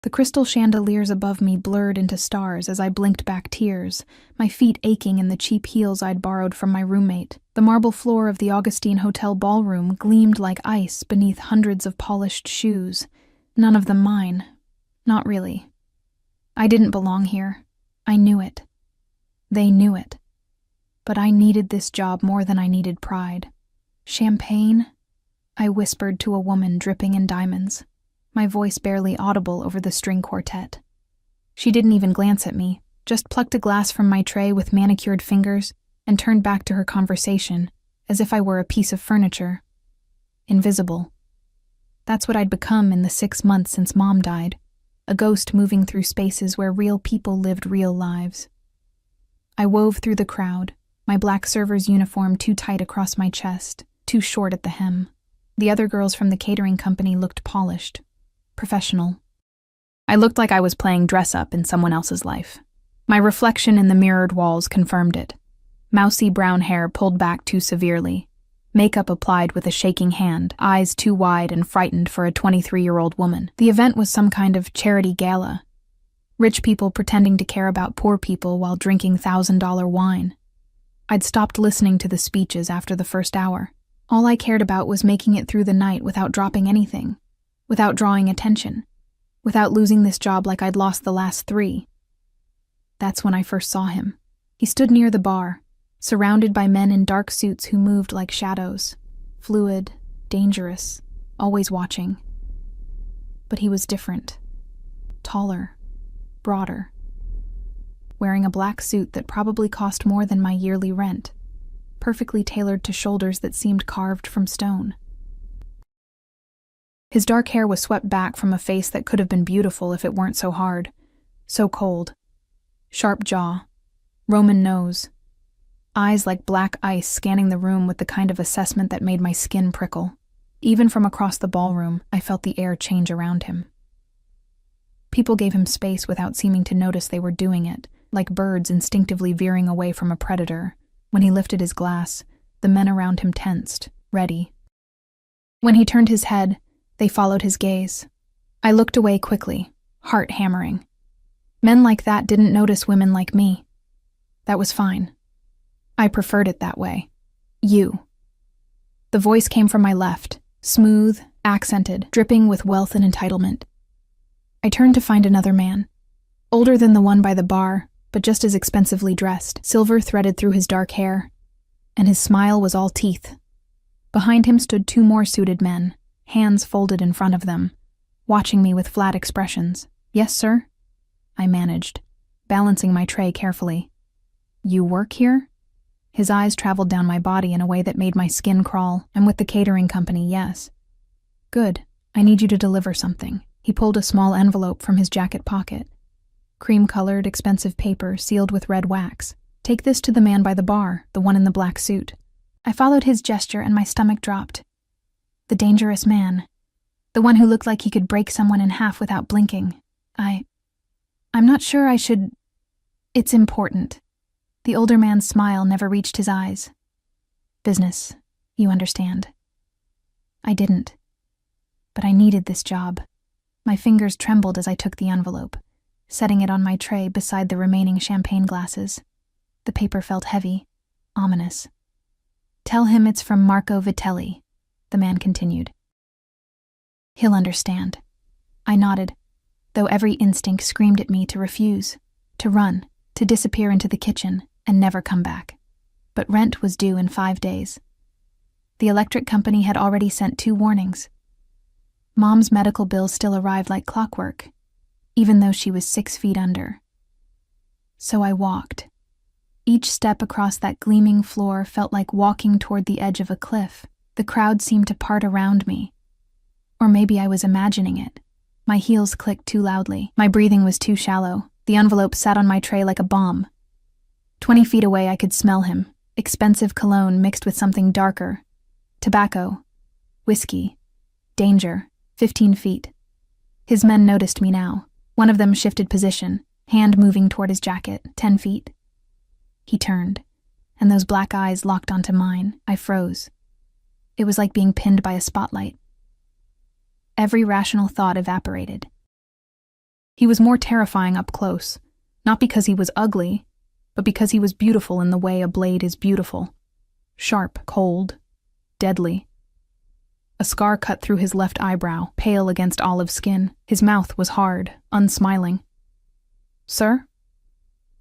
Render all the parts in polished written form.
The crystal chandeliers above me blurred into stars as I blinked back tears, my feet aching in the cheap heels I'd borrowed from my roommate. The marble floor of the Augustine Hotel ballroom gleamed like ice beneath hundreds of polished shoes, none of them mine. Not really. I didn't belong here. I knew it. They knew it. But I needed this job more than I needed pride. Champagne? I whispered to a woman dripping in diamonds, my voice barely audible over the string quartet. She didn't even glance at me, just plucked a glass from my tray with manicured fingers and turned back to her conversation, as if I were a piece of furniture. Invisible. That's what I'd become in the 6 months since Mom died, a ghost moving through spaces where real people lived real lives. I wove through the crowd, my black server's uniform too tight across my chest, too short at the hem. The other girls from the catering company looked polished, professional. I looked like I was playing dress-up in someone else's life. My reflection in the mirrored walls confirmed it. Mousy brown hair pulled back too severely, makeup applied with a shaking hand, eyes too wide and frightened for a 23-year-old woman. The event was some kind of charity gala. Rich people pretending to care about poor people while drinking $1,000 wine. I'd stopped listening to the speeches after the first hour. All I cared about was making it through the night without dropping anything, without drawing attention, without losing this job like I'd lost the last 3. That's when I first saw him. He stood near the bar, surrounded by men in dark suits who moved like shadows, fluid, dangerous, always watching. But he was different. Taller, broader, wearing a black suit that probably cost more than my yearly rent, perfectly tailored to shoulders that seemed carved from stone. His dark hair was swept back from a face that could have been beautiful if it weren't so hard, so cold. Sharp jaw, Roman nose, eyes like black ice scanning the room with the kind of assessment that made my skin prickle. Even from across the ballroom, I felt the air change around him. People gave him space without seeming to notice they were doing it, like birds instinctively veering away from a predator. When he lifted his glass, the men around him tensed, ready. When he turned his head, they followed his gaze. I looked away quickly, heart hammering. Men like that didn't notice women like me. That was fine. I preferred it that way. You. The voice came from my left, smooth, accented, dripping with wealth and entitlement. I turned to find another man, older than the one by the bar, but just as expensively dressed, silver threaded through his dark hair, and his smile was all teeth. Behind him stood 2 more suited men, hands folded in front of them, watching me with flat expressions. "Yes, sir?" I managed, balancing my tray carefully. "You work here?" His eyes traveled down my body in a way that made my skin crawl. "I'm with the catering company, yes." "Good. I need you to deliver something." He pulled a small envelope from his jacket pocket. Cream-colored, expensive paper sealed with red wax. "Take this to the man by the bar, the one in the black suit." I followed his gesture and my stomach dropped. The dangerous man. The one who looked like he could break someone in half without blinking. I'm not sure I should... It's important. The older man's smile never reached his eyes. Business, you understand. I didn't. But I needed this job. My fingers trembled as I took the envelope, setting it on my tray beside the remaining champagne glasses. The paper felt heavy, ominous. "Tell him it's from Marco Vitelli," the man continued. "He'll understand." I nodded, though every instinct screamed at me to refuse, to run, to disappear into the kitchen, and never come back. But rent was due in 5 days. The electric company had already sent 2 warnings. Mom's medical bill still arrived like clockwork, even though she was 6 feet under. So I walked. Each step across that gleaming floor felt like walking toward the edge of a cliff. The crowd seemed to part around me. Or maybe I was imagining it. My heels clicked too loudly. My breathing was too shallow. The envelope sat on my tray like a bomb. 20 feet away I could smell him. Expensive cologne mixed with something darker. Tobacco. Whiskey. Danger. 15 feet. His men noticed me now. One of them shifted position, hand moving toward his jacket. 10 feet. He turned, and those black eyes locked onto mine. I froze. It was like being pinned by a spotlight. Every rational thought evaporated. He was more terrifying up close, not because he was ugly, but because he was beautiful in the way a blade is beautiful. Sharp, cold, deadly. A scar cut through his left eyebrow, pale against olive skin. His mouth was hard, unsmiling. "Sir?"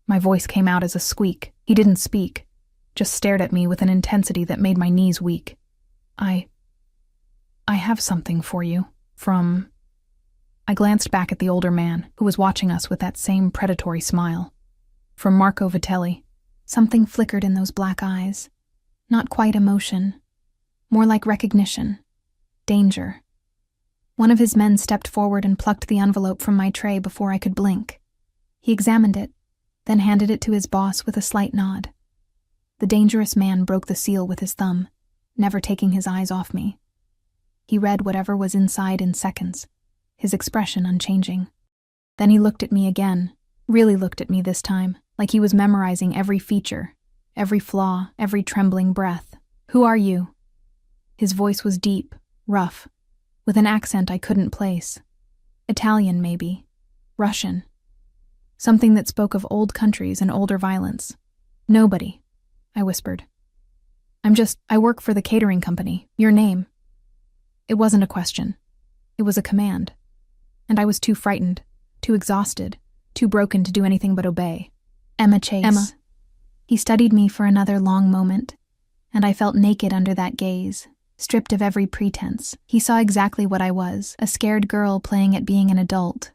My voice came out as a squeak. He didn't speak, just stared at me with an intensity that made my knees weak. I have something for you, from..." I glanced back at the older man, who was watching us with that same predatory smile. "From Marco Vitelli." Something flickered in those black eyes. Not quite emotion, more like recognition. Danger. One of his men stepped forward and plucked the envelope from my tray before I could blink. He examined it, then handed it to his boss with a slight nod. The dangerous man broke the seal with his thumb, never taking his eyes off me. He read whatever was inside in seconds, his expression unchanging. Then he looked at me again, really looked at me this time, like he was memorizing every feature, every flaw, every trembling breath. "Who are you?" His voice was deep, rough, with an accent I couldn't place. Italian, maybe. Russian. Something that spoke of old countries and older violence. "Nobody," I whispered. I work for the catering company. Your name." It wasn't a question. It was a command. And I was too frightened, too exhausted, too broken to do anything but obey. "Emma Chase." "Emma." He studied me for another long moment, and I felt naked under that gaze, stripped of every pretense. He saw exactly what I was, a scared girl playing at being an adult,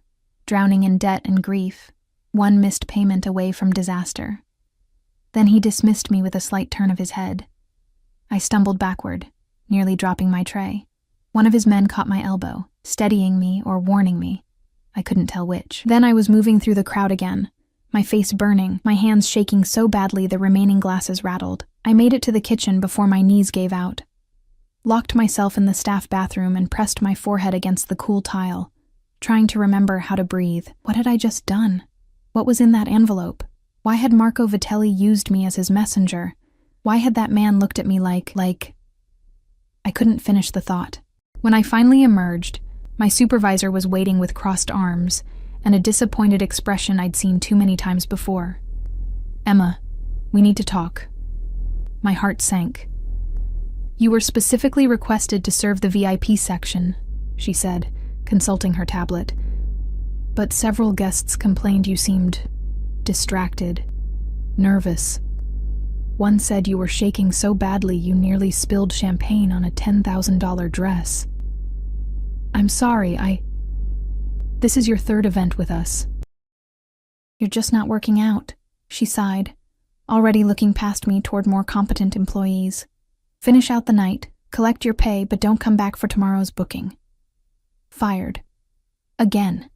drowning in debt and grief, one missed payment away from disaster. Then he dismissed me with a slight turn of his head. I stumbled backward, nearly dropping my tray. One of his men caught my elbow, steadying me or warning me. I couldn't tell which. Then I was moving through the crowd again, my face burning, my hands shaking so badly the remaining glasses rattled. I made it to the kitchen before my knees gave out. Locked myself in the staff bathroom and pressed my forehead against the cool tile, trying to remember how to breathe. What had I just done? What was in that envelope? Why had Marco Vitelli used me as his messenger? Why had that man looked at me like... I couldn't finish the thought. When I finally emerged, my supervisor was waiting with crossed arms and a disappointed expression I'd seen too many times before. "Emma, we need to talk." My heart sank. "You were specifically requested to serve the VIP section," she said, consulting her tablet. "But several guests complained you seemed distracted, nervous. One said you were shaking so badly you nearly spilled champagne on a $10,000 dress. I'm sorry, This is your third event with us." "You're just not working out," she sighed, already looking past me toward more competent employees. "Finish out the night, collect your pay, but don't come back for tomorrow's booking." Fired. Again.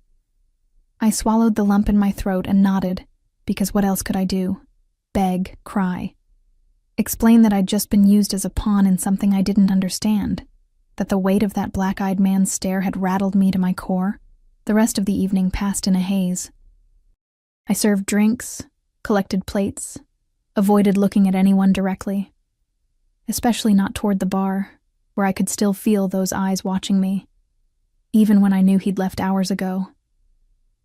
I swallowed the lump in my throat and nodded, because what else could I do? Beg, cry. Explain that I'd just been used as a pawn in something I didn't understand, that the weight of that black-eyed man's stare had rattled me to my core. The rest of the evening passed in a haze. I served drinks, collected plates, avoided looking at anyone directly, especially not toward the bar, where I could still feel those eyes watching me, even when I knew he'd left hours ago.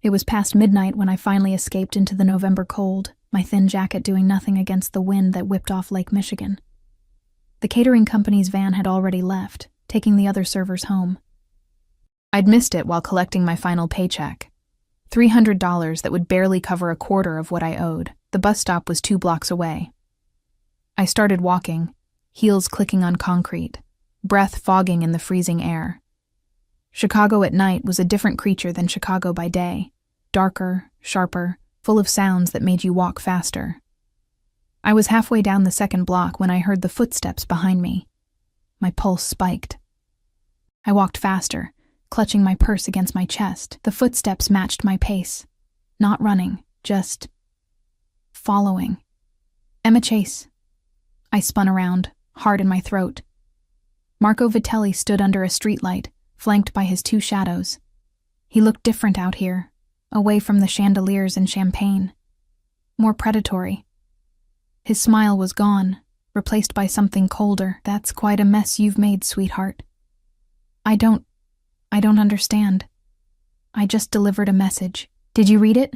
It was past midnight when I finally escaped into the November cold, my thin jacket doing nothing against the wind that whipped off Lake Michigan. The catering company's van had already left, taking the other servers home. I'd missed it while collecting my final paycheck. $300 that would barely cover a quarter of what I owed. The bus stop was 2 blocks away. I started walking, heels clicking on concrete, breath fogging in the freezing air. Chicago at night was a different creature than Chicago by day, darker, sharper, full of sounds that made you walk faster. I was halfway down the second block when I heard the footsteps behind me. My pulse spiked. I walked faster, clutching my purse against my chest. The footsteps matched my pace. Not running, just following. "Emma Chase." I spun around, heart in my throat. Marco Vitelli stood under a streetlight, flanked by his 2 shadows. He looked different out here, away from the chandeliers and champagne. More predatory. His smile was gone, replaced by something colder. "That's quite a mess you've made, sweetheart." I don't understand. I just delivered a message. Did you read it?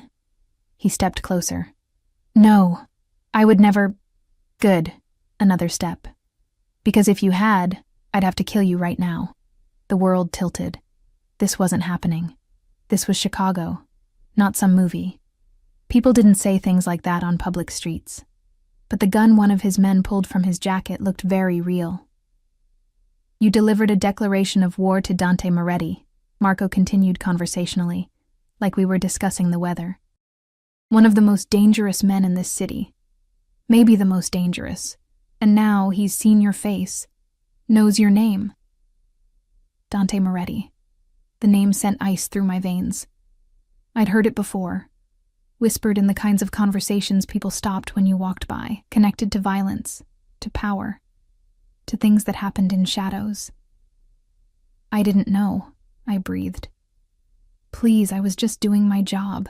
He stepped closer. No, I would never. Good. Another step. Because if you had, I'd have to kill you right now. The world tilted. This wasn't happening. This was Chicago, not some movie. People didn't say things like that on public streets. But the gun one of his men pulled from his jacket looked very real. You delivered a declaration of war to Dante Moretti, Marco continued conversationally, like we were discussing the weather. One of the most dangerous men in this city. Maybe the most dangerous. And now he's seen your face, knows your name. Dante Moretti. The name sent ice through my veins. I'd heard it before, whispered in the kinds of conversations people stopped when you walked by, connected to violence, to power, to things that happened in shadows. I didn't know, I breathed. Please, I was just doing my job.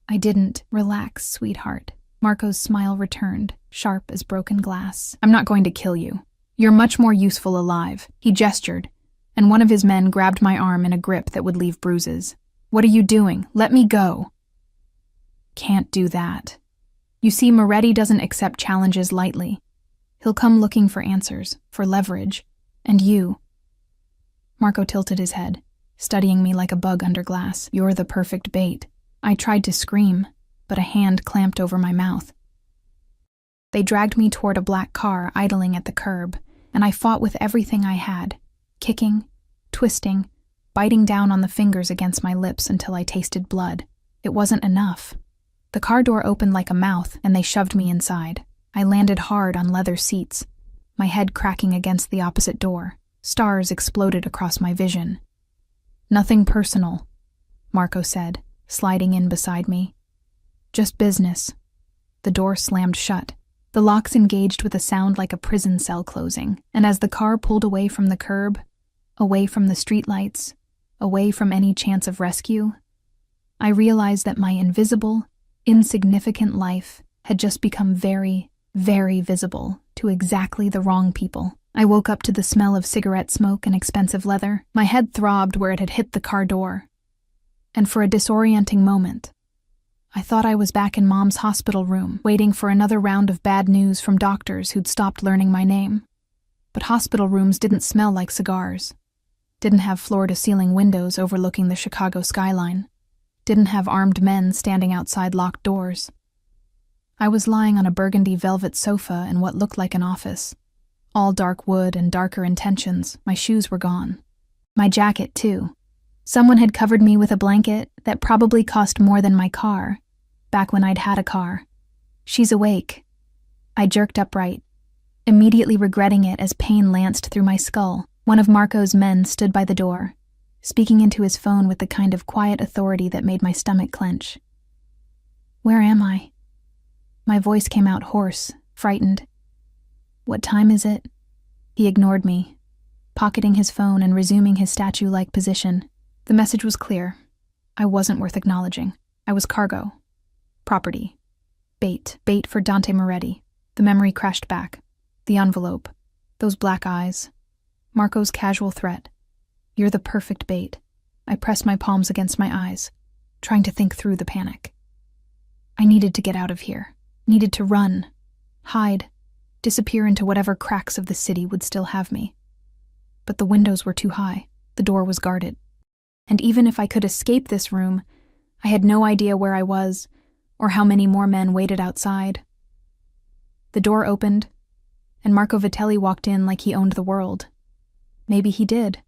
I didn't. Relax, sweetheart. Marco's smile returned, sharp as broken glass. I'm not going to kill you. You're much more useful alive. He gestured, and one of his men grabbed my arm in a grip that would leave bruises. What are you doing? Let me go. Can't do that. You see, Moretti doesn't accept challenges lightly. He'll come looking for answers, for leverage. And you. Marco tilted his head, studying me like a bug under glass. You're the perfect bait. I tried to scream, but a hand clamped over my mouth. They dragged me toward a black car idling at the curb, and I fought with everything I had, kicking, twisting, biting down on the fingers against my lips until I tasted blood. It wasn't enough. The car door opened like a mouth, and they shoved me inside. I landed hard on leather seats, my head cracking against the opposite door. Stars exploded across my vision. Nothing personal, Marco said, sliding in beside me. Just business. The door slammed shut. The locks engaged with a sound like a prison cell closing, and as the car pulled away from the curb, away from the streetlights, away from any chance of rescue, I realized that my invisible, insignificant life had just become very, very visible to exactly the wrong people. I woke up to the smell of cigarette smoke and expensive leather. My head throbbed where it had hit the car door. And for a disorienting moment, I thought I was back in Mom's hospital room, waiting for another round of bad news from doctors who'd stopped learning my name. But hospital rooms didn't smell like cigars, didn't have floor-to-ceiling windows overlooking the Chicago skyline, didn't have armed men standing outside locked doors. I was lying on a burgundy velvet sofa in what looked like an office. All dark wood and darker intentions. My shoes were gone. My jacket, too. Someone had covered me with a blanket that probably cost more than my car, back when I'd had a car. She's awake. I jerked upright, immediately regretting it as pain lanced through my skull. One of Marco's men stood by the door, speaking into his phone with the kind of quiet authority that made my stomach clench. Where am I? My voice came out hoarse, frightened. What time is it? He ignored me, pocketing his phone and resuming his statue-like position. The message was clear. I wasn't worth acknowledging. I was cargo. Property. Bait. Bait for Dante Moretti. The memory crashed back. The envelope. Those black eyes. Marco's casual threat. You're the perfect bait. I pressed my palms against my eyes, trying to think through the panic. I needed to get out of here. Needed to run. Hide. Disappear into whatever cracks of the city would still have me. But the windows were too high. The door was guarded. And even if I could escape this room, I had no idea where I was, or how many more men waited outside. The door opened, and Marco Vitelli walked in like he owned the world. Maybe he did.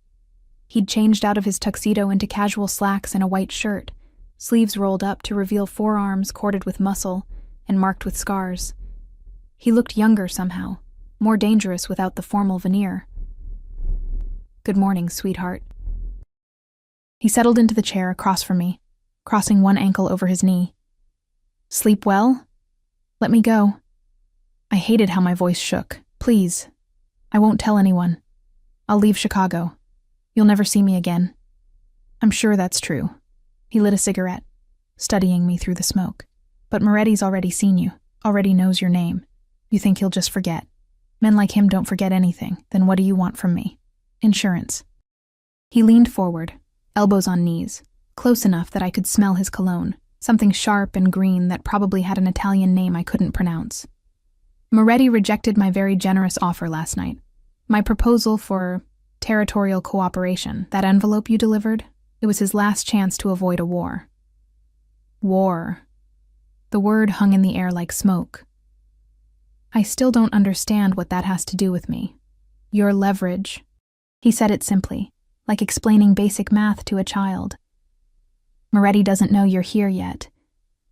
He'd changed out of his tuxedo into casual slacks and a white shirt, sleeves rolled up to reveal forearms corded with muscle and marked with scars. He looked younger somehow, more dangerous without the formal veneer. Good morning, sweetheart. He settled into the chair across from me, crossing one ankle over his knee. Sleep well? Let me go. I hated how my voice shook. Please. I won't tell anyone. I'll leave Chicago. You'll never see me again. I'm sure that's true. He lit a cigarette, studying me through the smoke. But Moretti's already seen you, already knows your name. You think he'll just forget. Men like him don't forget anything. Then what do you want from me? Insurance. He leaned forward, elbows on knees, close enough that I could smell his cologne, something sharp and green that probably had an Italian name I couldn't pronounce. Moretti rejected my very generous offer last night. My proposal for territorial cooperation, that envelope you delivered, it was his last chance to avoid a war. War. The word hung in the air like smoke. I still don't understand what that has to do with me. Your leverage. He said it simply, like explaining basic math to a child. Moretti doesn't know you're here yet,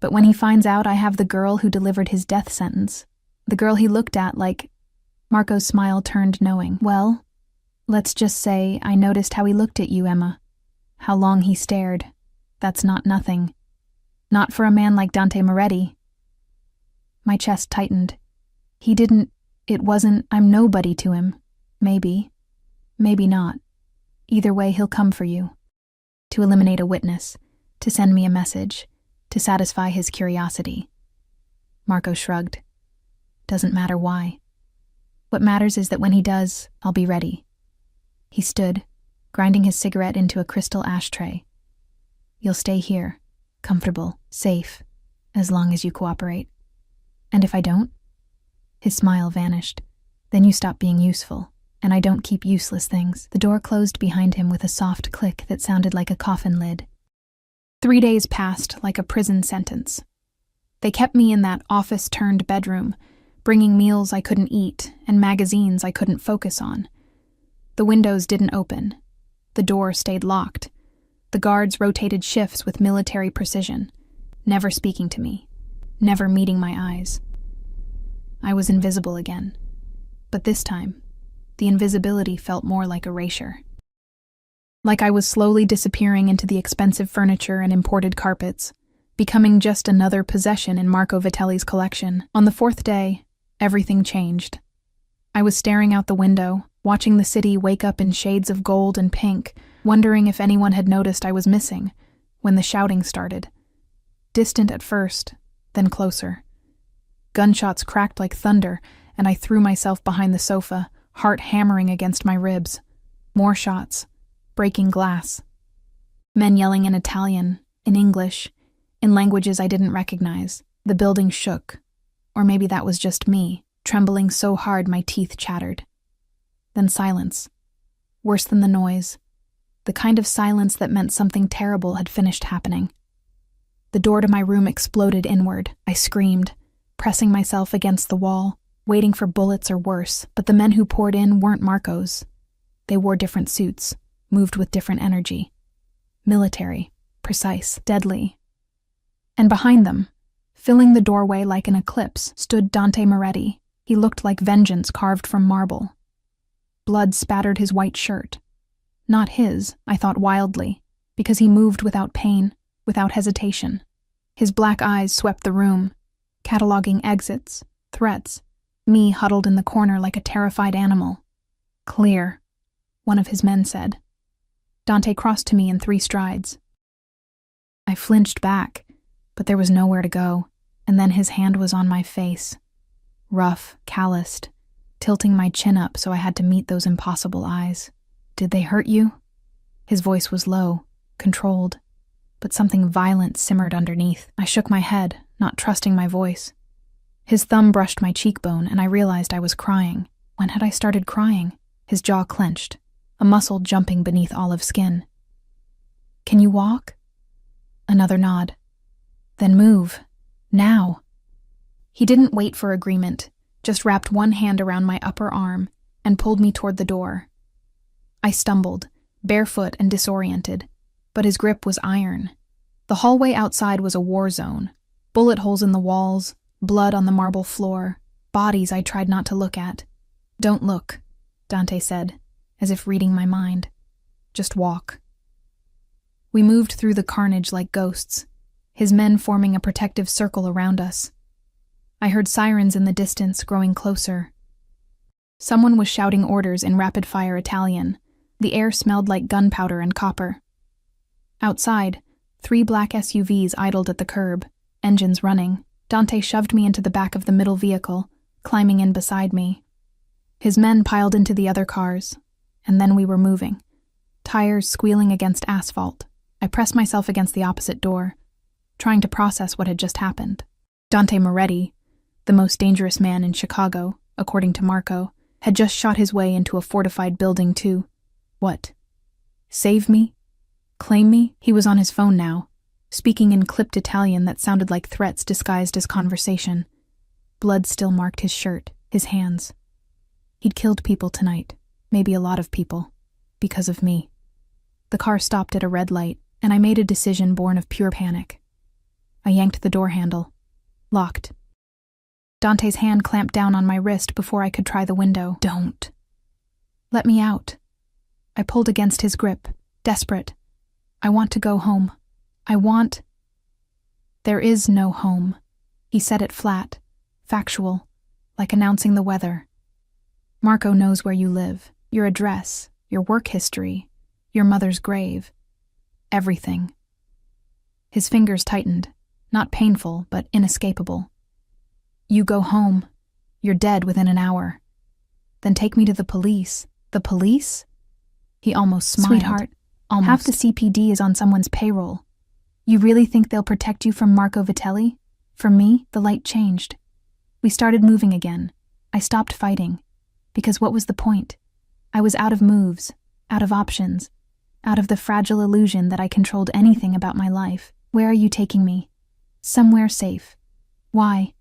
but when he finds out I have the girl who delivered his death sentence, the girl he looked at like... Marco's smile turned knowing. Well, let's just say I noticed how he looked at you, Emma. How long he stared. That's not nothing. Not for a man like Dante Moretti. My chest tightened. It wasn't, I'm nobody to him. Maybe. Maybe not. Either way, he'll come for you. To eliminate a witness. To send me a message. To satisfy his curiosity. Marco shrugged. Doesn't matter why. What matters is that when he does, I'll be ready. He stood, grinding his cigarette into a crystal ashtray. You'll stay here, comfortable, safe, as long as you cooperate. And if I don't? His smile vanished. Then you stop being useful, and I don't keep useless things. The door closed behind him with a soft click that sounded like a coffin lid. 3 days passed like a prison sentence. They kept me in that office-turned-bedroom, bringing meals I couldn't eat and magazines I couldn't focus on. The windows didn't open. The door stayed locked. The guards rotated shifts with military precision, never speaking to me, never meeting my eyes. I was invisible again. But this time, the invisibility felt more like erasure. Like I was slowly disappearing into the expensive furniture and imported carpets, becoming just another possession in Marco Vitelli's collection. On the 4th day, everything changed. I was staring out the window, watching the city wake up in shades of gold and pink, wondering if anyone had noticed I was missing, when the shouting started. Distant at first, then closer. Gunshots cracked like thunder, and I threw myself behind the sofa, heart hammering against my ribs. More shots, breaking glass. Men yelling in Italian, in English, in languages I didn't recognize. The building shook. Or maybe that was just me, trembling so hard my teeth chattered. Then silence. Worse than the noise. The kind of silence that meant something terrible had finished happening. The door to my room exploded inward. I screamed, pressing myself against the wall, waiting for bullets or worse, but the men who poured in weren't Marco's. They wore different suits, moved with different energy. Military, precise, deadly. And behind them, filling the doorway like an eclipse, stood Dante Moretti. He looked like vengeance carved from marble. Blood spattered his white shirt. Not his, I thought wildly, because he moved without pain, without hesitation. His black eyes swept the room, cataloging exits, threats, me huddled in the corner like a terrified animal. Clear, one of his men said. Dante crossed to me in 3 strides. I flinched back, but there was nowhere to go, and then his hand was on my face. Rough, calloused, tilting my chin up so I had to meet those impossible eyes. Did they hurt you? His voice was low, controlled, but something violent simmered underneath. I shook my head, not trusting my voice. His thumb brushed my cheekbone, and I realized I was crying. When had I started crying? His jaw clenched, a muscle jumping beneath olive skin. Can you walk? Another nod. Then move. Now. He didn't wait for agreement, just wrapped one hand around my upper arm and pulled me toward the door. I stumbled, barefoot and disoriented, but his grip was iron. The hallway outside was a war zone. Bullet holes in the walls, blood on the marble floor, bodies I tried not to look at. Don't look, Dante said, as if reading my mind. Just walk. We moved through the carnage like ghosts, his men forming a protective circle around us. I heard sirens in the distance growing closer. Someone was shouting orders in rapid-fire Italian. The air smelled like gunpowder and copper. Outside, 3 black SUVs idled at the curb, engines running. Dante shoved me into the back of the middle vehicle, climbing in beside me. His men piled into the other cars, and then we were moving, tires squealing against asphalt, I pressed myself against the opposite door, trying to process what had just happened. Dante Moretti, the most dangerous man in Chicago, according to Marco, had just shot his way into a fortified building to, what? Save me? Claim me? He was on his phone now, speaking in clipped Italian that sounded like threats disguised as conversation. Blood still marked his shirt, his hands. He'd killed people tonight, maybe a lot of people, because of me. The car stopped at a red light, and I made a decision born of pure panic. I yanked the door handle. Locked. Dante's hand clamped down on my wrist before I could try the window. Don't. Let me out. I pulled against his grip, desperate. I want to go home. I want... There is no home. He said it flat, factual, like announcing the weather. Marco knows where you live, your address, your work history, your mother's grave. Everything. His fingers tightened, not painful, but inescapable. You go home. You're dead within an hour. Then take me to the police. The police? He almost smiled. Sweetheart, almost. Half the CPD is on someone's payroll. You really think they'll protect you from Marco Vitelli? For me, the light changed. We started moving again. I stopped fighting. Because what was the point? I was out of moves, out of options, out of the fragile illusion that I controlled anything about my life. Where are you taking me? Somewhere safe. Why?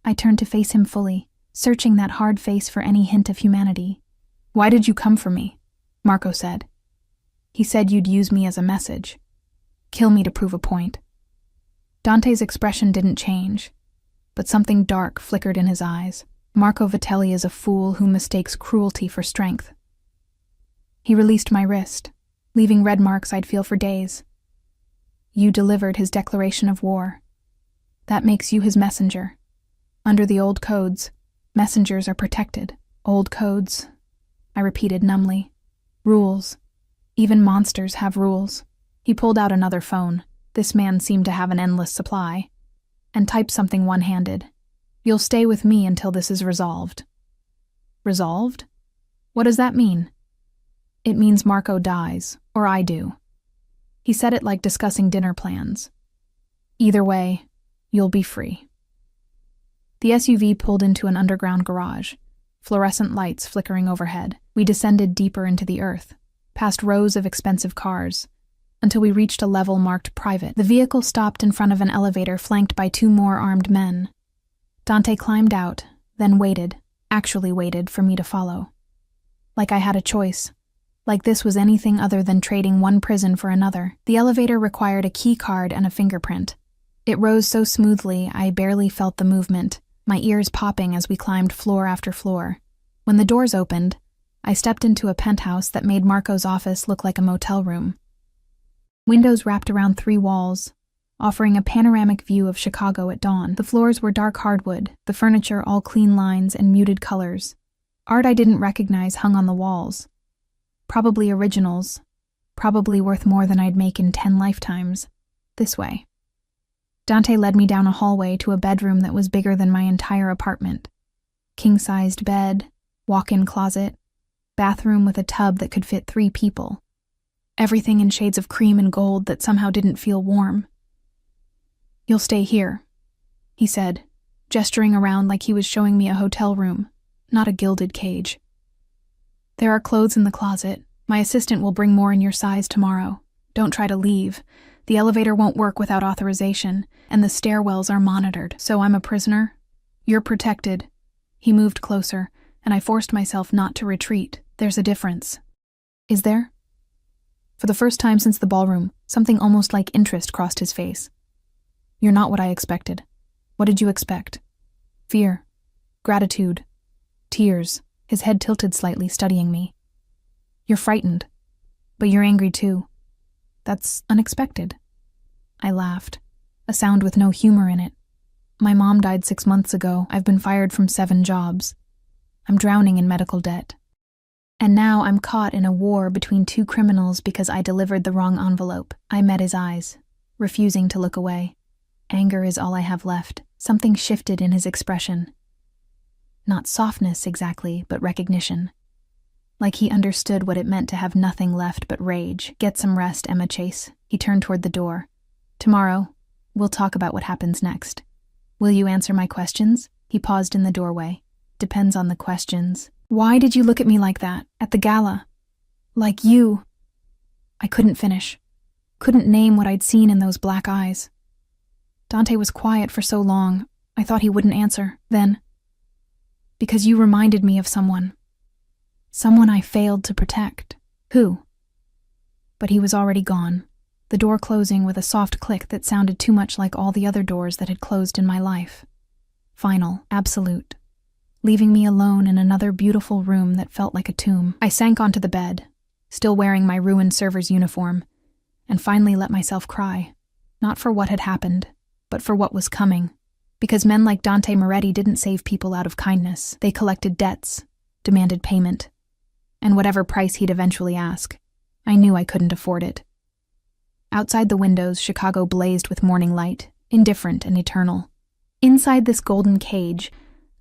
I turned to face him fully, searching that hard face for any hint of humanity. Why did you come for me? Marco said. He said you'd use me as a message. Kill me to prove a point. Dante's expression didn't change, but something dark flickered in his eyes. Marco Vitelli is a fool who mistakes cruelty for strength. He released my wrist, leaving red marks I'd feel for days. You delivered his declaration of war. That makes you his messenger. Under the old codes, messengers are protected. Old codes, I repeated numbly. Rules. Even monsters have rules. He pulled out another phone. This man seemed to have an endless supply. And typed something one-handed. You'll stay with me until this is resolved. Resolved? What does that mean? It means Marco dies, or I do. He said it like discussing dinner plans. Either way, you'll be free. The SUV pulled into an underground garage, fluorescent lights flickering overhead. We descended deeper into the earth, past rows of expensive cars, until we reached a level marked private. The vehicle stopped in front of an elevator flanked by 2 more armed men. Dante climbed out, then waited, actually waited for me to follow. Like I had a choice. Like this was anything other than trading one prison for another. The elevator required a key card and a fingerprint. It rose so smoothly I barely felt the movement, my ears popping as we climbed floor after floor. When the doors opened, I stepped into a penthouse that made Marco's office look like a motel room. Windows wrapped around 3 walls, offering a panoramic view of Chicago at dawn. The floors were dark hardwood, the furniture all clean lines and muted colors. Art I didn't recognize hung on the walls. Probably originals, probably worth more than I'd make in 10 lifetimes. This way. Dante led me down a hallway to a bedroom that was bigger than my entire apartment. King-sized bed, walk-in closet, bathroom with a tub that could fit 3 people. Everything in shades of cream and gold that somehow didn't feel warm. You'll stay here, he said, gesturing around like he was showing me a hotel room, not a gilded cage. There are clothes in the closet. My assistant will bring more in your size tomorrow. Don't try to leave. The elevator won't work without authorization, and the stairwells are monitored. So I'm a prisoner? You're protected. He moved closer, and I forced myself not to retreat. There's a difference. Is there? For the first time since the ballroom, something almost like interest crossed his face. You're not what I expected. What did you expect? Fear. Gratitude. Tears. His head tilted slightly, studying me. You're frightened. But you're angry too. That's unexpected. I laughed, a sound with no humor in it. My mom died 6 months ago. I've been fired from 7 jobs. I'm drowning in medical debt. And now I'm caught in a war between 2 criminals because I delivered the wrong envelope. I met his eyes, refusing to look away. Anger is all I have left. Something shifted in his expression. Not softness exactly, but recognition. like he understood what it meant to have nothing left but rage. "Get some rest, Emma Chase." He turned toward the door. "Tomorrow, we'll talk about what happens next. Will you answer my questions?" He paused in the doorway. "Depends on the questions." "Why did you look at me like that, at the gala? Like you?" I couldn't finish. Couldn't name what I'd seen in those black eyes. Dante was quiet for so long, I thought he wouldn't answer. Then, "Because you reminded me of someone. Someone I failed to protect." "Who?" But he was already gone, the door closing with a soft click that sounded too much like all the other doors that had closed in my life. Final, absolute, leaving me alone in another beautiful room that felt like a tomb. I sank onto the bed, still wearing my ruined server's uniform, and finally let myself cry, not for what had happened, but for what was coming. Because men like Dante Moretti didn't save people out of kindness. They collected debts, demanded payment, and whatever price he'd eventually ask, I knew I couldn't afford it. Outside the windows, Chicago blazed with morning light, indifferent and eternal. Inside this golden cage,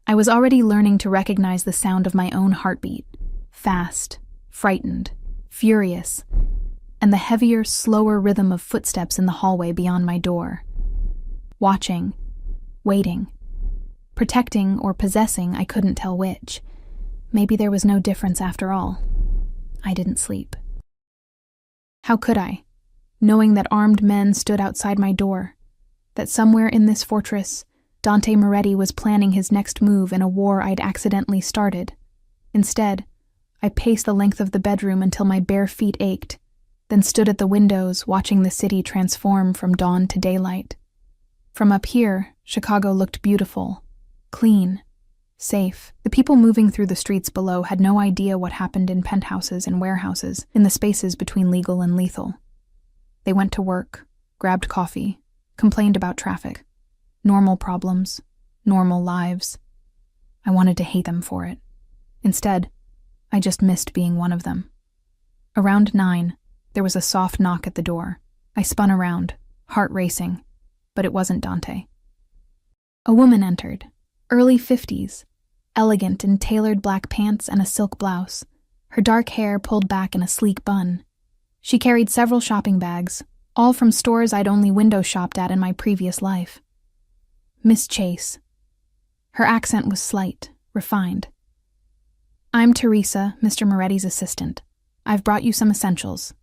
I was already learning to recognize the sound of my own heartbeat, fast, frightened, furious, and the heavier, slower rhythm of footsteps in the hallway beyond my door. Watching, waiting, protecting or possessing, I couldn't tell which. Maybe there was no difference after all. I didn't sleep. How could I, knowing that armed men stood outside my door, that somewhere in this fortress, Dante Moretti was planning his next move in a war I'd accidentally started? Instead, I paced the length of the bedroom until my bare feet ached, then stood at the windows watching the city transform from dawn to daylight. From up here, Chicago looked beautiful, clean, safe. The people moving through the streets below had no idea what happened in penthouses and warehouses, in the spaces between legal and lethal. They went to work, grabbed coffee, complained about traffic. Normal problems, normal lives. I wanted to hate them for it. Instead, I just missed being one of them. Around 9, there was a soft knock at the door. I spun around, heart racing, but it wasn't Dante. A woman entered, early 50s, elegant in tailored black pants and a silk blouse, her dark hair pulled back in a sleek bun. She carried several shopping bags, all from stores I'd only window shopped at in my previous life. Miss Chase. Her accent was slight, refined. "I'm Teresa, Mr. Moretti's assistant. I've brought you some essentials."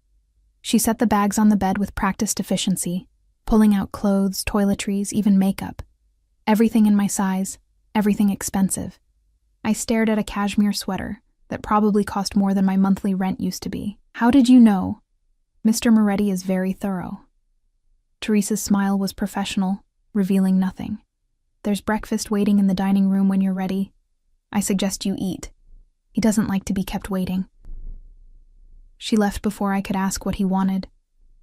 She set the bags on the bed with practiced efficiency, pulling out clothes, toiletries, even makeup. Everything in my size, everything expensive. I stared at a cashmere sweater that probably cost more than my monthly rent used to be. "How did you know? Mr. Moretti is very thorough." Teresa's smile was professional, revealing nothing. "There's breakfast waiting in the dining room when you're ready. I suggest you eat. He doesn't like to be kept waiting." She left before I could ask what he wanted,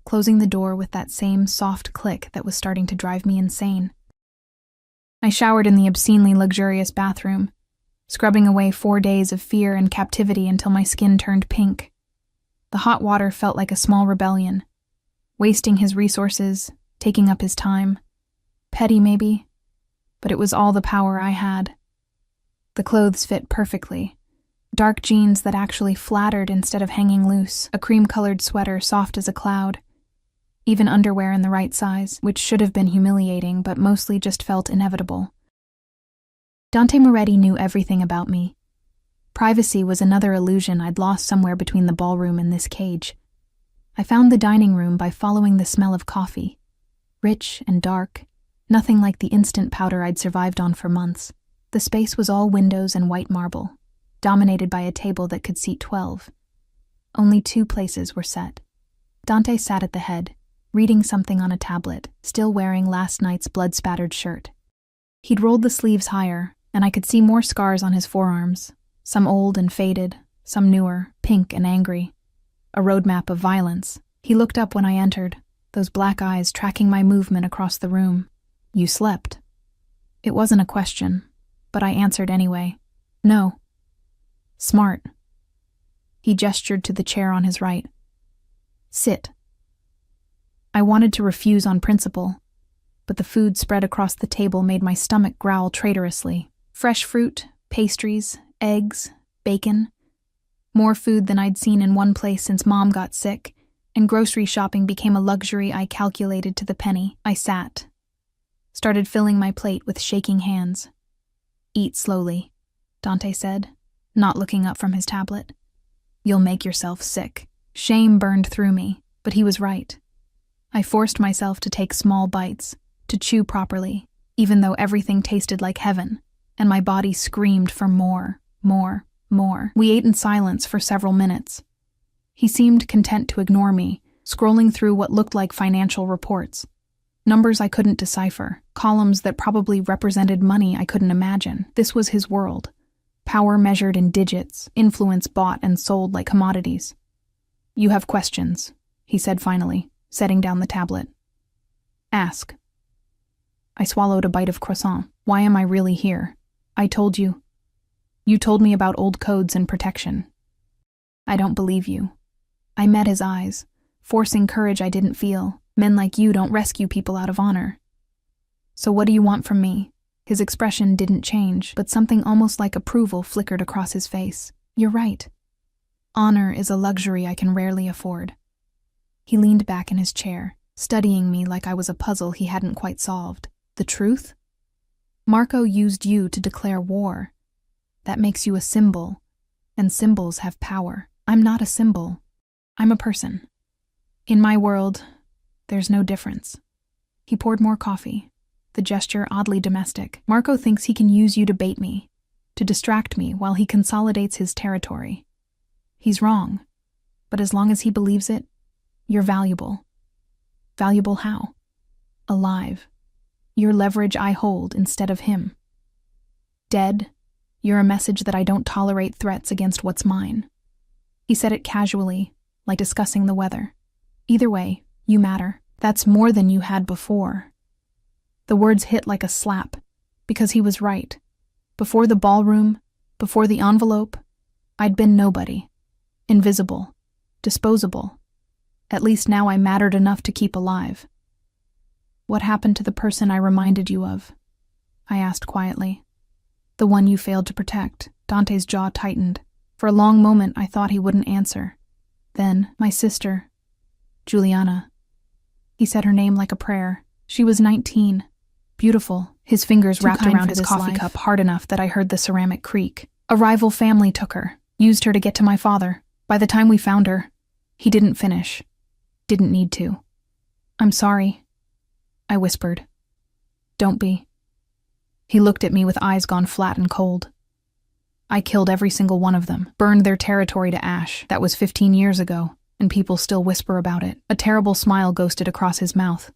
closing the door with that same soft click that was starting to drive me insane. I showered in the obscenely luxurious bathroom, scrubbing away 4 days of fear and captivity until my skin turned pink. The hot water felt like a small rebellion, wasting his resources, taking up his time. Petty, maybe, but it was all the power I had. The clothes fit perfectly. Dark jeans that actually flattered instead of hanging loose, a cream-colored sweater soft as a cloud, even underwear in the right size, which should have been humiliating but mostly just felt inevitable. Dante Moretti knew everything about me. Privacy was another illusion I'd lost somewhere between the ballroom and this cage. I found the dining room by following the smell of coffee. Rich and dark, nothing like the instant powder I'd survived on for months. The space was all windows and white marble, dominated by a table that could seat 12. Only 2 places were set. Dante sat at the head, reading something on a tablet, still wearing last night's blood-spattered shirt. He'd rolled the sleeves higher, and I could see more scars on his forearms, some old and faded, some newer, pink and angry. A roadmap of violence. He looked up when I entered, those black eyes tracking my movement across the room. "You slept." It wasn't a question, but I answered anyway. "No." "Smart." He gestured to the chair on his right. "Sit." I wanted to refuse on principle, but the food spread across the table made my stomach growl traitorously. Fresh fruit, pastries, eggs, bacon. More food than I'd seen in one place since Mom got sick, and grocery shopping became a luxury I calculated to the penny. I sat, started filling my plate with shaking hands. "Eat slowly," Dante said, not looking up from his tablet. "You'll make yourself sick." Shame burned through me, but he was right. I forced myself to take small bites, to chew properly, even though everything tasted like heaven, and my body screamed for more, more, more. We ate in silence for several minutes. He seemed content to ignore me, scrolling through what looked like financial reports. Numbers I couldn't decipher, columns that probably represented money I couldn't imagine. This was his world. Power measured in digits, influence bought and sold like commodities. "You have questions," he said finally, setting down the tablet. "Ask." I swallowed a bite of croissant. "Why am I really here? I told you. You told me about old codes and protection." "I don't believe you." I met his eyes, forcing courage I didn't feel. "Men like you don't rescue people out of honor." "So what do you want from me?" His expression didn't change, but something almost like approval flickered across his face. "You're right. Honor is a luxury I can rarely afford." He leaned back in his chair, studying me like I was a puzzle he hadn't quite solved. "The truth? Marco used you to declare war. That makes you a symbol, and symbols have power. I'm not a symbol. I'm a person. In my world, there's no difference." He poured more coffee, the gesture oddly domestic. "Marco thinks he can use you to bait me, to distract me while he consolidates his territory. He's wrong, but as long as he believes it, you're valuable." "Valuable how?" "Alive. You're leverage I hold instead of him. Dead, you're a message that I don't tolerate threats against what's mine." He said it casually, like discussing the weather. "Either way, you matter. That's more than you had before." The words hit like a slap, because he was right. Before the ballroom, before the envelope, I'd been nobody. Invisible. Disposable. At least now I mattered enough to keep alive. "What happened to the person I reminded you of?" I asked quietly. "The one you failed to protect." Dante's jaw tightened. For a long moment I thought he wouldn't answer. Then, "My sister, Juliana." He said her name like a prayer. "She was 19. Beautiful." His fingers wrapped around his coffee cup hard enough that I heard the ceramic creak. "A rival family took her, used her to get to my father. By the time we found her, he didn't finish. Didn't need to." "I'm sorry," I whispered. "Don't be." He looked at me with eyes gone flat and cold. "I killed every single one of them, burned their territory to ash. That was 15 years ago, and people still whisper about it." A terrible smile ghosted across his mouth.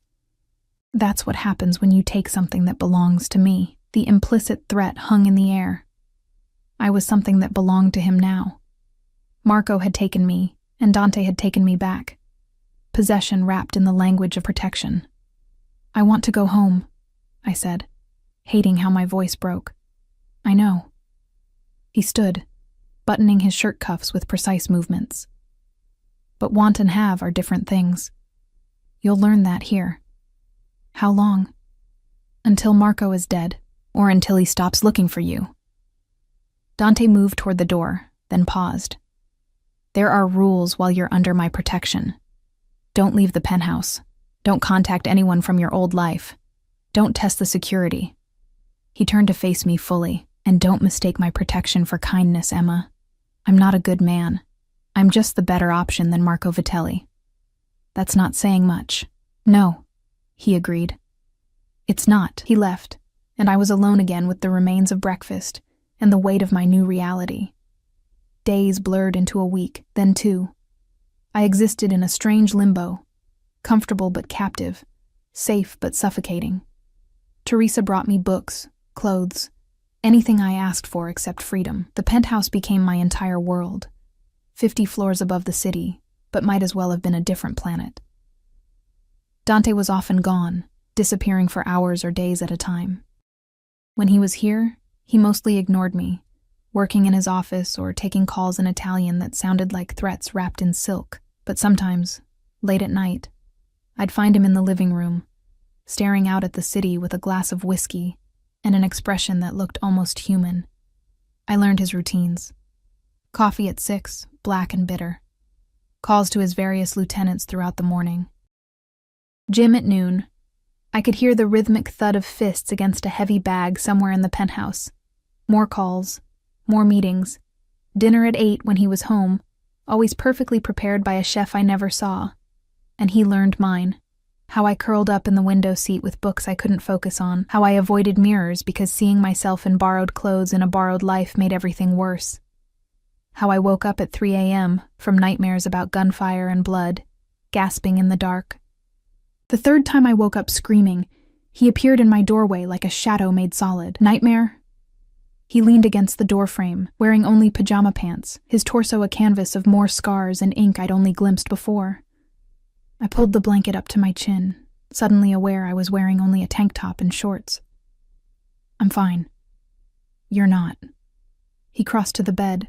"That's what happens when you take something that belongs to me." The implicit threat hung in the air. I was something that belonged to him now. Marco had taken me, and Dante had taken me back. Possession wrapped in the language of protection. "I want to go home," I said, hating how my voice broke. "I know." He stood, buttoning his shirt cuffs with precise movements. "But want and have are different things. You'll learn that here." "How long?" "Until Marco is dead, or until he stops looking for you." Dante moved toward the door, then paused. "There are rules while you're under my protection. Don't leave the penthouse. Don't contact anyone from your old life. Don't test the security." He turned to face me fully. "And don't mistake my protection for kindness, Emma. I'm not a good man. I'm just the better option than Marco Vitelli." "That's not saying much." "No," he agreed. "It's not." He left, and I was alone again with the remains of breakfast and the weight of my new reality. Days blurred into a week, then 2. I existed in a strange limbo, comfortable but captive, safe but suffocating. Teresa brought me books, clothes, anything I asked for except freedom. The penthouse became my entire world, 50 floors above the city, but might as well have been a different planet. Dante was often gone, disappearing for hours or days at a time. When he was here, he mostly ignored me, working in his office or taking calls in Italian that sounded like threats wrapped in silk. But sometimes, late at night, I'd find him in the living room, staring out at the city with a glass of whiskey and an expression that looked almost human. I learned his routines. Coffee at 6, black and bitter. Calls to his various lieutenants throughout the morning. Gym at noon. I could hear the rhythmic thud of fists against a heavy bag somewhere in the penthouse. More calls. More meetings. Dinner at 8 when he was home, always perfectly prepared by a chef I never saw. And he learned mine. How I curled up in the window seat with books I couldn't focus on. How I avoided mirrors because seeing myself in borrowed clothes in a borrowed life made everything worse. How I woke up at 3 a.m. from nightmares about gunfire and blood, gasping in the dark. The third time I woke up screaming, he appeared in my doorway like a shadow made solid. Nightmare? He leaned against the doorframe, wearing only pajama pants, his torso a canvas of more scars and ink I'd only glimpsed before. I pulled the blanket up to my chin, suddenly aware I was wearing only a tank top and shorts. I'm fine. You're not. He crossed to the bed,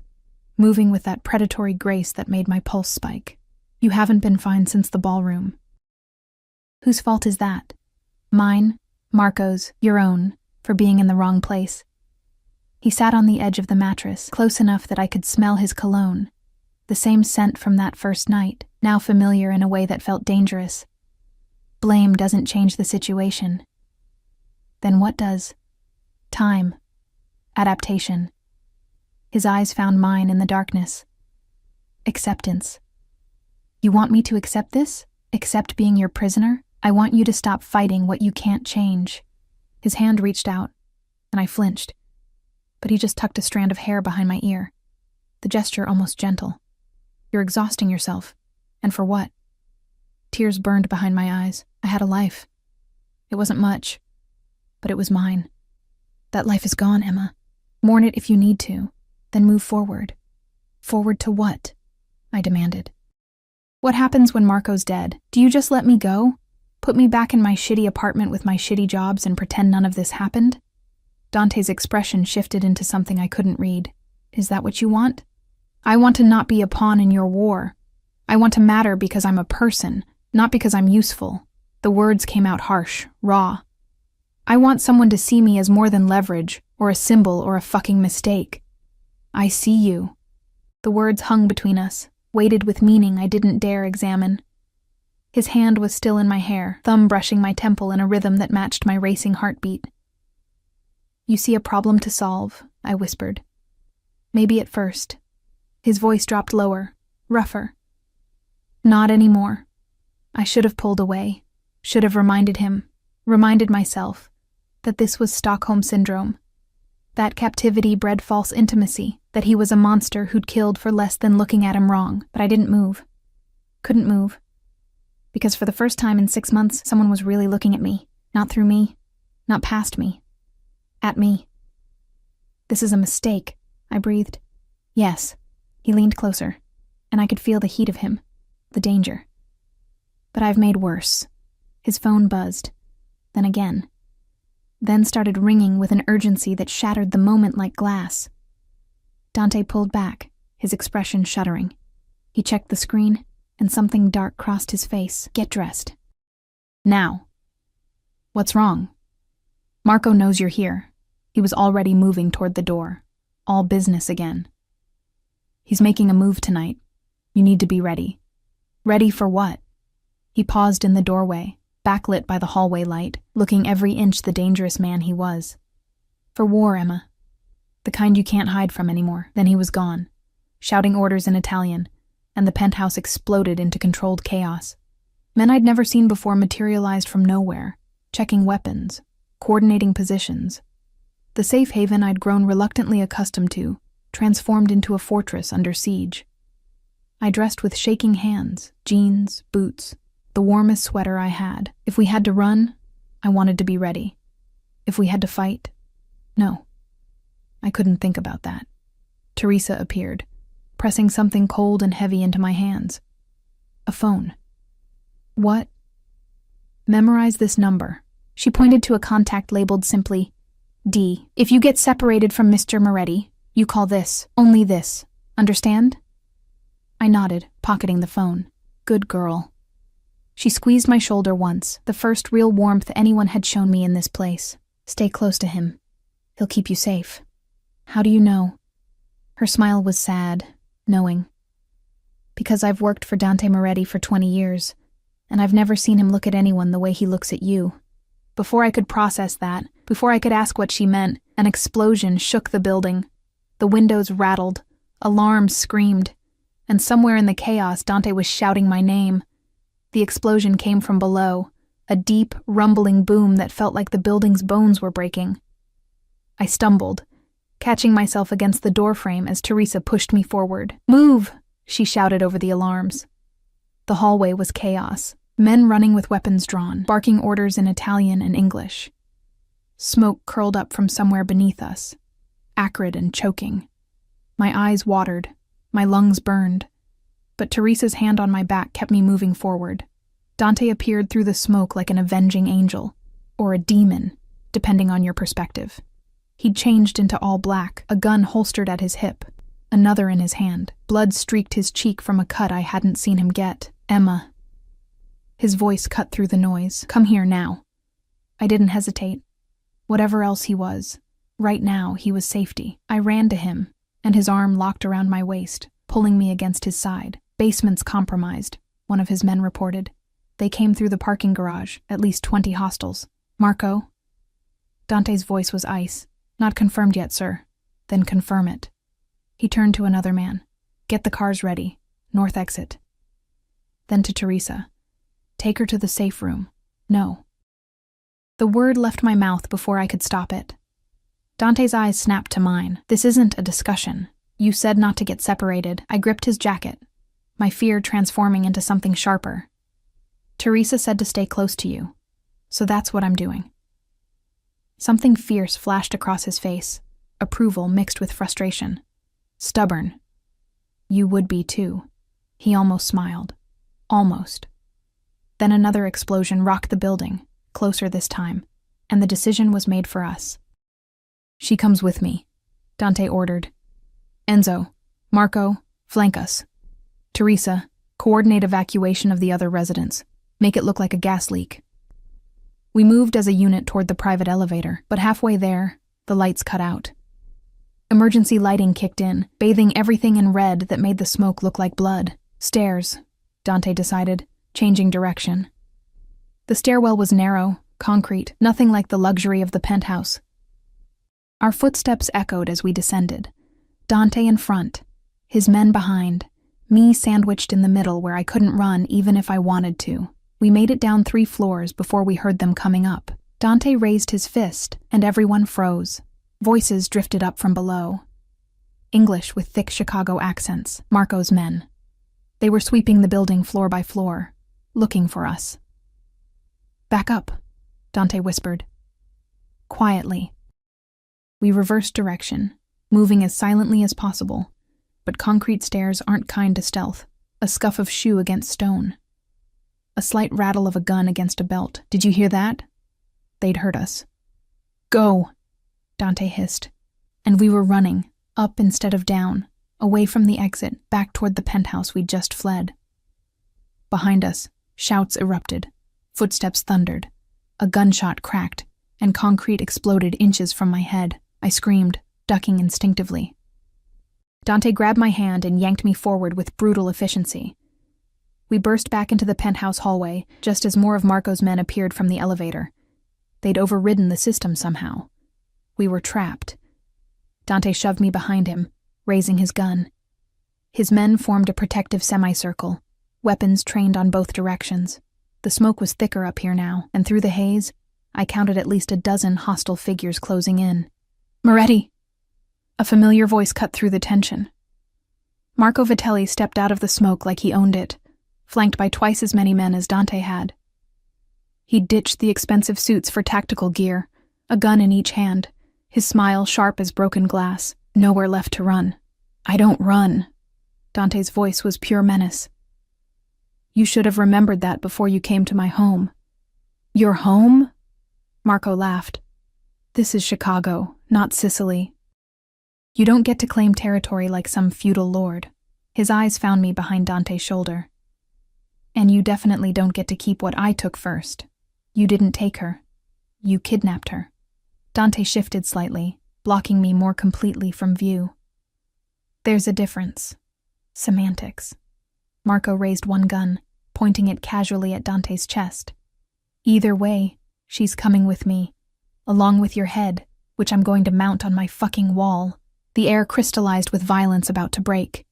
moving with that predatory grace that made my pulse spike. You haven't been fine since the ballroom. Whose fault is that? Mine, Marco's, your own, for being in the wrong place. He sat on the edge of the mattress, close enough that I could smell his cologne, the same scent from that first night, now familiar in a way that felt dangerous. Blame doesn't change the situation. Then what does? Time. Adaptation. His eyes found mine in the darkness. Acceptance. You want me to accept this? Accept being your prisoner? I want you to stop fighting what you can't change. His hand reached out, and I flinched, but he just tucked a strand of hair behind my ear, the gesture almost gentle. You're exhausting yourself. And for what? Tears burned behind my eyes. I had a life. It wasn't much, but it was mine. That life is gone, Emma. Mourn it if you need to, then move forward. Forward to what? I demanded. What happens when Marco's dead? Do you just let me go? Put me back in my shitty apartment with my shitty jobs and pretend none of this happened? Dante's expression shifted into something I couldn't read. Is that what you want? I want to not be a pawn in your war. I want to matter because I'm a person, not because I'm useful. The words came out harsh, raw. I want someone to see me as more than leverage, or a symbol, or a fucking mistake. I see you. The words hung between us, weighted with meaning I didn't dare examine. His hand was still in my hair, thumb brushing my temple in a rhythm that matched my racing heartbeat. You see a problem to solve, I whispered. Maybe at first. His voice dropped lower, rougher. Not anymore. I should have pulled away, should have reminded myself, that this was Stockholm Syndrome. That captivity bred false intimacy, that he was a monster who'd killed for less than looking at him wrong, but I didn't move. Couldn't move. Because for the first time in 6 months, someone was really looking at me, not through me, not past me, at me. This is a mistake, I breathed. Yes. He leaned closer, and I could feel the heat of him, the danger. But I've made worse. His phone buzzed, then again. Then started ringing with an urgency that shattered the moment like glass. Dante pulled back, his expression shuddering. He checked the screen, and something dark crossed his face. Get dressed. Now. What's wrong? Marco knows you're here. He was already moving toward the door. All business again. He's making a move tonight. You need to be ready. Ready for what? He paused in the doorway, backlit by the hallway light, looking every inch the dangerous man he was. For war, Emma. The kind you can't hide from anymore. Then he was gone, shouting orders in Italian, and the penthouse exploded into controlled chaos. Men I'd never seen before materialized from nowhere, checking weapons, coordinating positions. The safe haven I'd grown reluctantly accustomed to transformed into a fortress under siege. I dressed with shaking hands, jeans, boots, the warmest sweater I had. If we had to run, I wanted to be ready. If we had to fight, no. I couldn't think about that. Teresa appeared, pressing something cold and heavy into my hands. A phone. What? Memorize this number. She pointed to a contact labeled simply D. If you get separated from Mr. Moretti, you call this, only this. Understand? I nodded, pocketing the phone. Good girl. She squeezed my shoulder once, the first real warmth anyone had shown me in this place. Stay close to him. He'll keep you safe. How do you know? Her smile was sad, knowing. Because I've worked for Dante Moretti for 20 years, and I've never seen him look at anyone the way he looks at you. Before I could process that, before I could ask what she meant, an explosion shook the building. The windows rattled, alarms screamed, and somewhere in the chaos Dante was shouting my name. The explosion came from below, a deep, rumbling boom that felt like the building's bones were breaking. I stumbled, catching myself against the doorframe as Teresa pushed me forward. "Move!" she shouted over the alarms. The hallway was chaos, men running with weapons drawn, barking orders in Italian and English. Smoke curled up from somewhere beneath us, acrid and choking. My eyes watered, my lungs burned, but Teresa's hand on my back kept me moving forward. Dante appeared through the smoke like an avenging angel, or a demon, depending on your perspective. He'd changed into all black, a gun holstered at his hip, another in his hand. Blood streaked his cheek from a cut I hadn't seen him get. "Emma." His voice cut through the noise. "Come here now." I didn't hesitate. Whatever else he was, right now he was safety. I ran to him, and his arm locked around my waist, pulling me against his side. "Basement's compromised," one of his men reported. "They came through the parking garage, at least 20 hostiles. Marco?" Dante's voice was ice. "Not confirmed yet, sir." "Then confirm it." He turned to another man. "Get the cars ready. North exit." Then to Teresa. "Take her to the safe room." "No." The word left my mouth before I could stop it. Dante's eyes snapped to mine. "This isn't a discussion. You said not to get separated." I gripped his jacket, my fear transforming into something sharper. "Teresa said to stay close to you, so that's what I'm doing." Something fierce flashed across his face, approval mixed with frustration. "Stubborn. You would be too." He almost smiled. Almost. Then another explosion rocked the building, closer this time, and the decision was made for us. "She comes with me," Dante ordered. "Enzo, Marco, flank us. Teresa, coordinate evacuation of the other residents. Make it look like a gas leak." We moved as a unit toward the private elevator, but halfway there, the lights cut out. Emergency lighting kicked in, bathing everything in red that made the smoke look like blood. "Stairs," Dante decided, changing direction. The stairwell was narrow, concrete, nothing like the luxury of the penthouse. Our footsteps echoed as we descended. Dante in front, his men behind, me sandwiched in the middle where I couldn't run even if I wanted to. We made it down 3 floors before we heard them coming up. Dante raised his fist, and everyone froze. Voices drifted up from below. English with thick Chicago accents, Marco's men. They were sweeping the building floor by floor, looking for us. "Back up," Dante whispered. Quietly. We reversed direction, moving as silently as possible, but concrete stairs aren't kind to stealth. A scuff of shoe against stone. A slight rattle of a gun against a belt. "Did you hear that?" They'd heard us. "Go," Dante hissed. And we were running, up instead of down, away from the exit, back toward the penthouse we'd just fled. Behind us, shouts erupted. Footsteps thundered. A gunshot cracked, and concrete exploded inches from my head. I screamed, ducking instinctively. Dante grabbed my hand and yanked me forward with brutal efficiency. We burst back into the penthouse hallway, just as more of Marco's men appeared from the elevator. They'd overridden the system somehow. We were trapped. Dante shoved me behind him, raising his gun. His men formed a protective semicircle, weapons trained on both directions. The smoke was thicker up here now, and through the haze, I counted at least a dozen hostile figures closing in. "Moretti!" A familiar voice cut through the tension. Marco Vitelli stepped out of the smoke like he owned it, flanked by twice as many men as Dante had. He'd ditched the expensive suits for tactical gear, a gun in each hand, his smile sharp as broken glass, nowhere left to run. "I don't run." Dante's voice was pure menace. "You should have remembered that before you came to my home." "Your home?" Marco laughed. "This is Chicago, not Sicily. You don't get to claim territory like some feudal lord." His eyes found me behind Dante's shoulder. "And you definitely don't get to keep what I took first. You didn't take her. You kidnapped her." Dante shifted slightly, blocking me more completely from view. "There's a difference. Semantics. Marco raised one gun, pointing it casually at Dante's chest. Either way, she's coming with me, along with your head, which I'm going to mount on my fucking wall. The air crystallized with violence about to break.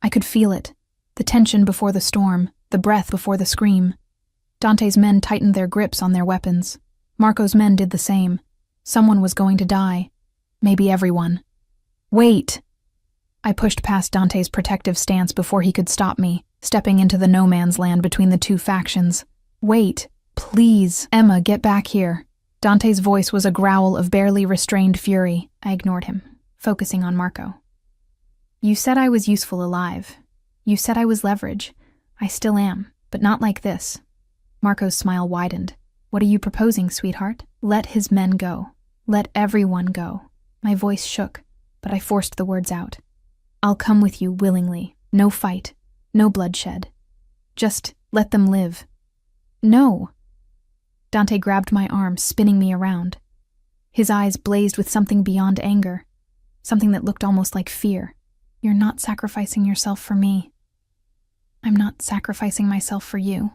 I could feel it, the tension before the storm, the breath before the scream. Dante's men tightened their grips on their weapons. Marco's men did the same. Someone was going to die. Maybe everyone. Wait! I pushed past Dante's protective stance before he could stop me, stepping into the no man's land between the two factions. Wait, please, Emma, get back here. Dante's voice was a growl of barely restrained fury. I ignored him, focusing on Marco. You said I was useful alive. You said I was leverage. I still am, but not like this. Marco's smile widened. What are you proposing, sweetheart? Let his men go. Let everyone go. My voice shook, but I forced the words out. I'll come with you willingly. No fight. No bloodshed. Just let them live. No. Dante grabbed my arm, spinning me around. His eyes blazed with something beyond anger, something that looked almost like fear. You're not sacrificing yourself for me. I'm not sacrificing myself for you.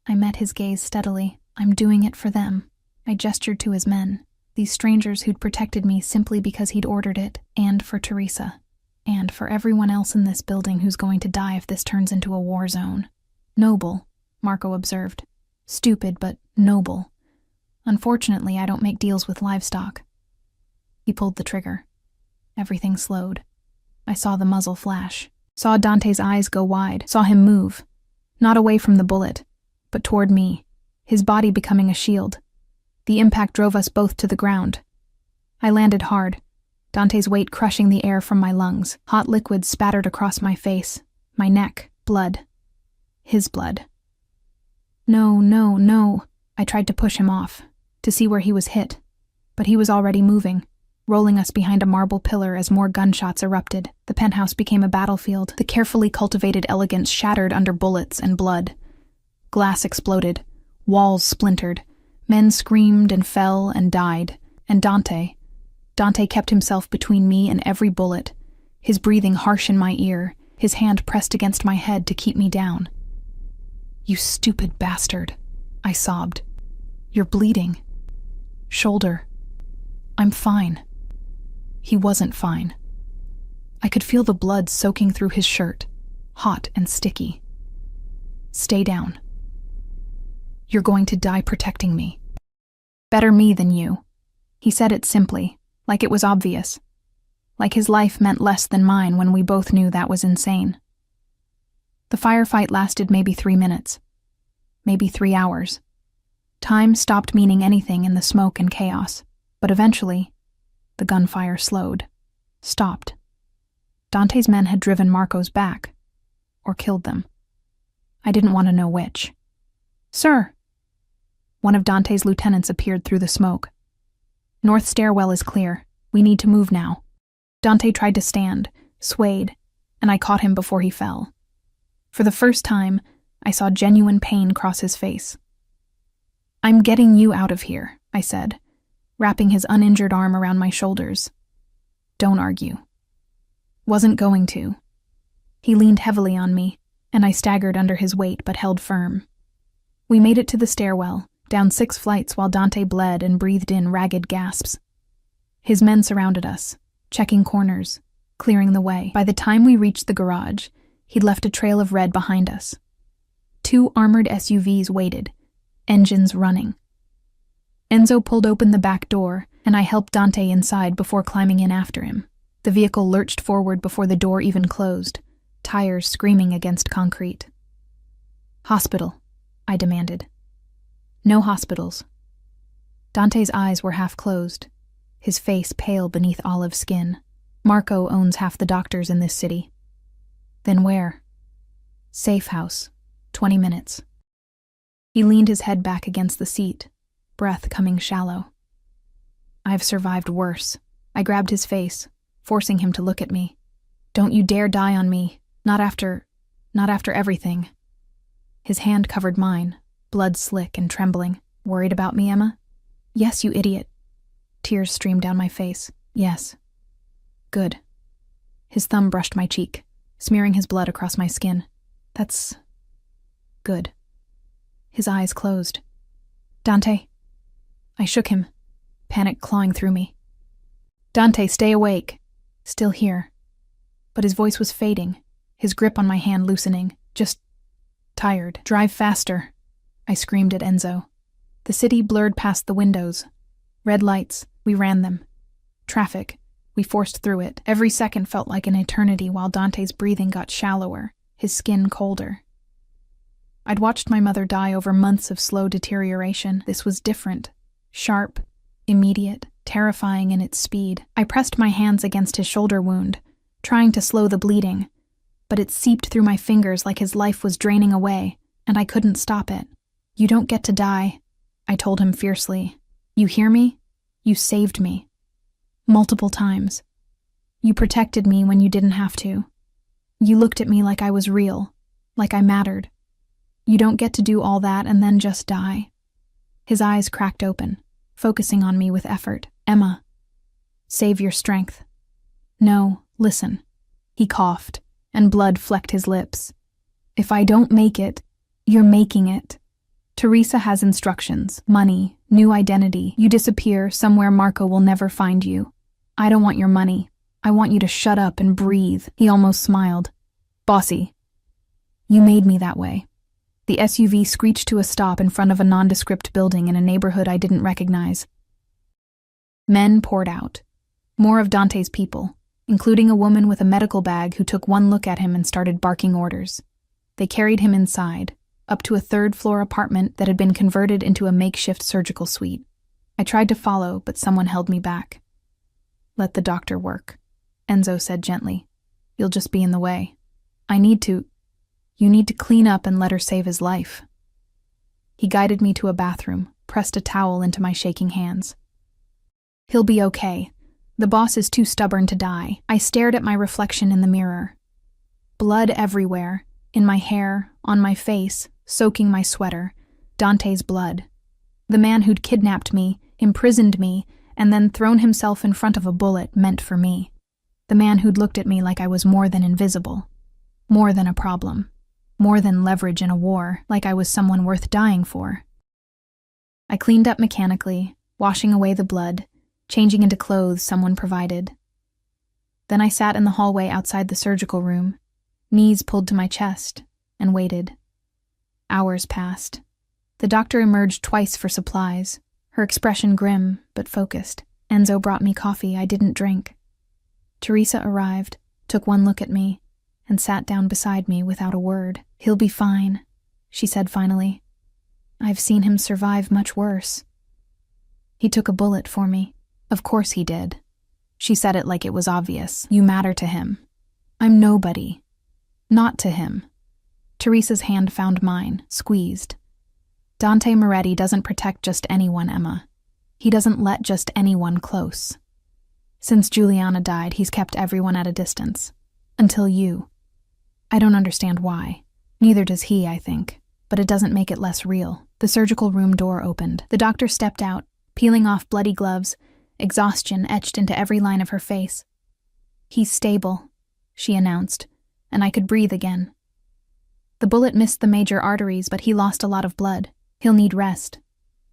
I met his gaze steadily. I'm doing it for them. I gestured to his men, these strangers who'd protected me simply because he'd ordered it, and for Teresa. And for everyone else in this building who's going to die if this turns into a war zone. Noble, Marco observed. Stupid, but noble. Unfortunately, I don't make deals with livestock. He pulled the trigger. Everything slowed. I saw the muzzle flash, saw Dante's eyes go wide, saw him move. Not away from the bullet, but toward me, his body becoming a shield. The impact drove us both to the ground. I landed hard, Dante's weight crushing the air from my lungs. Hot liquid spattered across my face, my neck, blood. His blood. No, no, no. I tried to push him off, to see where he was hit, but he was already moving, rolling us behind a marble pillar as more gunshots erupted. The penthouse became a battlefield, the carefully cultivated elegance shattered under bullets and blood. Glass exploded, walls splintered, men screamed and fell and died, and Dante kept himself between me and every bullet, his breathing harsh in my ear, his hand pressed against my head to keep me down. You stupid bastard, I sobbed. You're bleeding. Shoulder. I'm fine. He wasn't fine. I could feel the blood soaking through his shirt, hot and sticky. Stay down. You're going to die protecting me. Better me than you. He said it simply, like it was obvious. Like his life meant less than mine when we both knew that was insane. The firefight lasted maybe 3 minutes. Maybe 3 hours. Time stopped meaning anything in the smoke and chaos, but eventually, the gunfire slowed, stopped. Dante's men had driven Marco's back, or killed them. I didn't want to know which. Sir! One of Dante's lieutenants appeared through the smoke. North stairwell is clear. We need to move now. Dante tried to stand, swayed, and I caught him before he fell. For the first time, I saw genuine pain cross his face. I'm getting you out of here, I said, wrapping his uninjured arm around my shoulders. Don't argue. Wasn't going to. He leaned heavily on me, and I staggered under his weight but held firm. We made it to the stairwell, down 6 flights while Dante bled and breathed in ragged gasps. His men surrounded us, checking corners, clearing the way. By the time we reached the garage, he'd left a trail of red behind us. 2 armored SUVs waited, engines running. Enzo pulled open the back door, and I helped Dante inside before climbing in after him. The vehicle lurched forward before the door even closed, tires screaming against concrete. Hospital, I demanded. No hospitals. Dante's eyes were half closed, his face pale beneath olive skin. Marco owns half the doctors in this city. Then where? Safe house, 20 minutes. He leaned his head back against the seat, breath coming shallow. I've survived worse. I grabbed his face, forcing him to look at me. Don't you dare die on me, not after everything. His hand covered mine, blood slick and trembling. Worried about me, Emma? Yes, you idiot. Tears streamed down my face. Yes. Good. His thumb brushed my cheek, smearing his blood across my skin. That's good. His eyes closed. Dante. I shook him, panic clawing through me. Dante, stay awake. Still here. But his voice was fading, his grip on my hand loosening. Just tired. Drive faster, I screamed at Enzo. The city blurred past the windows. Red lights, we ran them. Traffic, we forced through it. Every second felt like an eternity while Dante's breathing got shallower, his skin colder. I'd watched my mother die over months of slow deterioration. This was different. Sharp, immediate, terrifying in its speed. I pressed my hands against his shoulder wound, trying to slow the bleeding, but it seeped through my fingers like his life was draining away, and I couldn't stop it. You don't get to die, I told him fiercely. You hear me? You saved me. Multiple times. You protected me when you didn't have to. You looked at me like I was real, like I mattered. You don't get to do all that and then just die. His eyes cracked open, focusing on me with effort. Emma, save your strength. No, listen. He coughed, and blood flecked his lips. If I don't make it, you're making it. Teresa has instructions, money, new identity. You disappear somewhere Marco will never find you. I don't want your money. I want you to shut up and breathe. He almost smiled. Bossy. You made me that way. The SUV screeched to a stop in front of a nondescript building in a neighborhood I didn't recognize. Men poured out. More of Dante's people, including a woman with a medical bag who took one look at him and started barking orders. They carried him inside, up to a third-floor apartment that had been converted into a makeshift surgical suite. I tried to follow, but someone held me back. Let the doctor work, Enzo said gently. You'll just be in the way. You need to clean up and let her save his life. He guided me to a bathroom, pressed a towel into my shaking hands. He'll be okay. The boss is too stubborn to die. I stared at my reflection in the mirror. Blood everywhere, in my hair, on my face, soaking my sweater. Dante's blood. The man who'd kidnapped me, imprisoned me, and then thrown himself in front of a bullet meant for me. The man who'd looked at me like I was more than invisible. More than a problem. More than leverage in a war, like I was someone worth dying for. I cleaned up mechanically, washing away the blood, changing into clothes someone provided. Then I sat in the hallway outside the surgical room, knees pulled to my chest, and waited. Hours passed. The doctor emerged twice for supplies, her expression grim but focused. Enzo brought me coffee I didn't drink. Teresa arrived, took one look at me, and sat down beside me without a word. He'll be fine, she said finally. I've seen him survive much worse. He took a bullet for me. Of course he did. She said it like it was obvious. You matter to him. I'm nobody. Not to him. Teresa's hand found mine, squeezed. Dante Moretti doesn't protect just anyone, Emma. He doesn't let just anyone close. Since Juliana died, he's kept everyone at a distance. Until you. I don't understand why. Neither does he, I think. But it doesn't make it less real. The surgical room door opened. The doctor stepped out, peeling off bloody gloves, exhaustion etched into every line of her face. He's stable, she announced, and I could breathe again. The bullet missed the major arteries, but he lost a lot of blood. He'll need rest.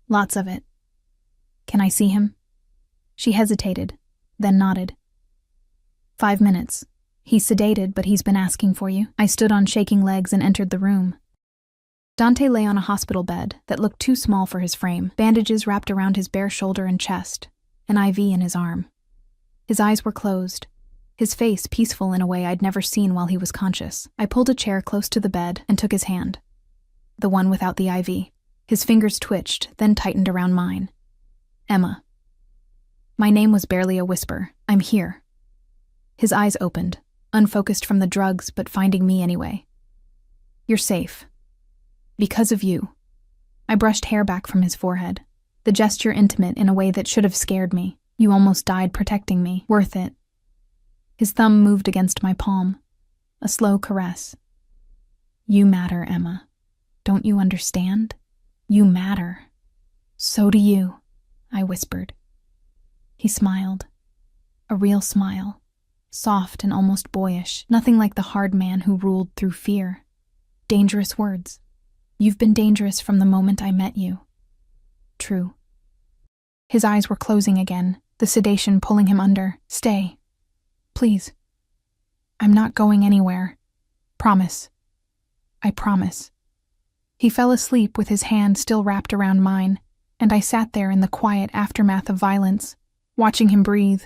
Lots of it. Can I see him? She hesitated, then nodded. 5 minutes. He's sedated, but he's been asking for you. I stood on shaking legs and entered the room. Dante lay on a hospital bed that looked too small for his frame, bandages wrapped around his bare shoulder and chest, an IV in his arm. His eyes were closed, his face peaceful in a way I'd never seen while he was conscious. I pulled a chair close to the bed and took his hand, the one without the IV. His fingers twitched, then tightened around mine. Emma. My name was barely a whisper. I'm here. His eyes opened, unfocused from the drugs, but finding me anyway. You're safe. Because of you. I brushed hair back from his forehead, the gesture intimate in a way that should have scared me. You almost died protecting me. Worth it. His thumb moved against my palm, a slow caress. You matter, Emma. Don't you understand? You matter. So do you, I whispered. He smiled. A real smile. Soft and almost boyish, nothing like the hard man who ruled through fear. Dangerous words. You've been dangerous from the moment I met you. True. His eyes were closing again, the sedation pulling him under. Stay. Please. I'm not going anywhere. Promise. I promise. He fell asleep with his hand still wrapped around mine, and I sat there in the quiet aftermath of violence, watching him breathe,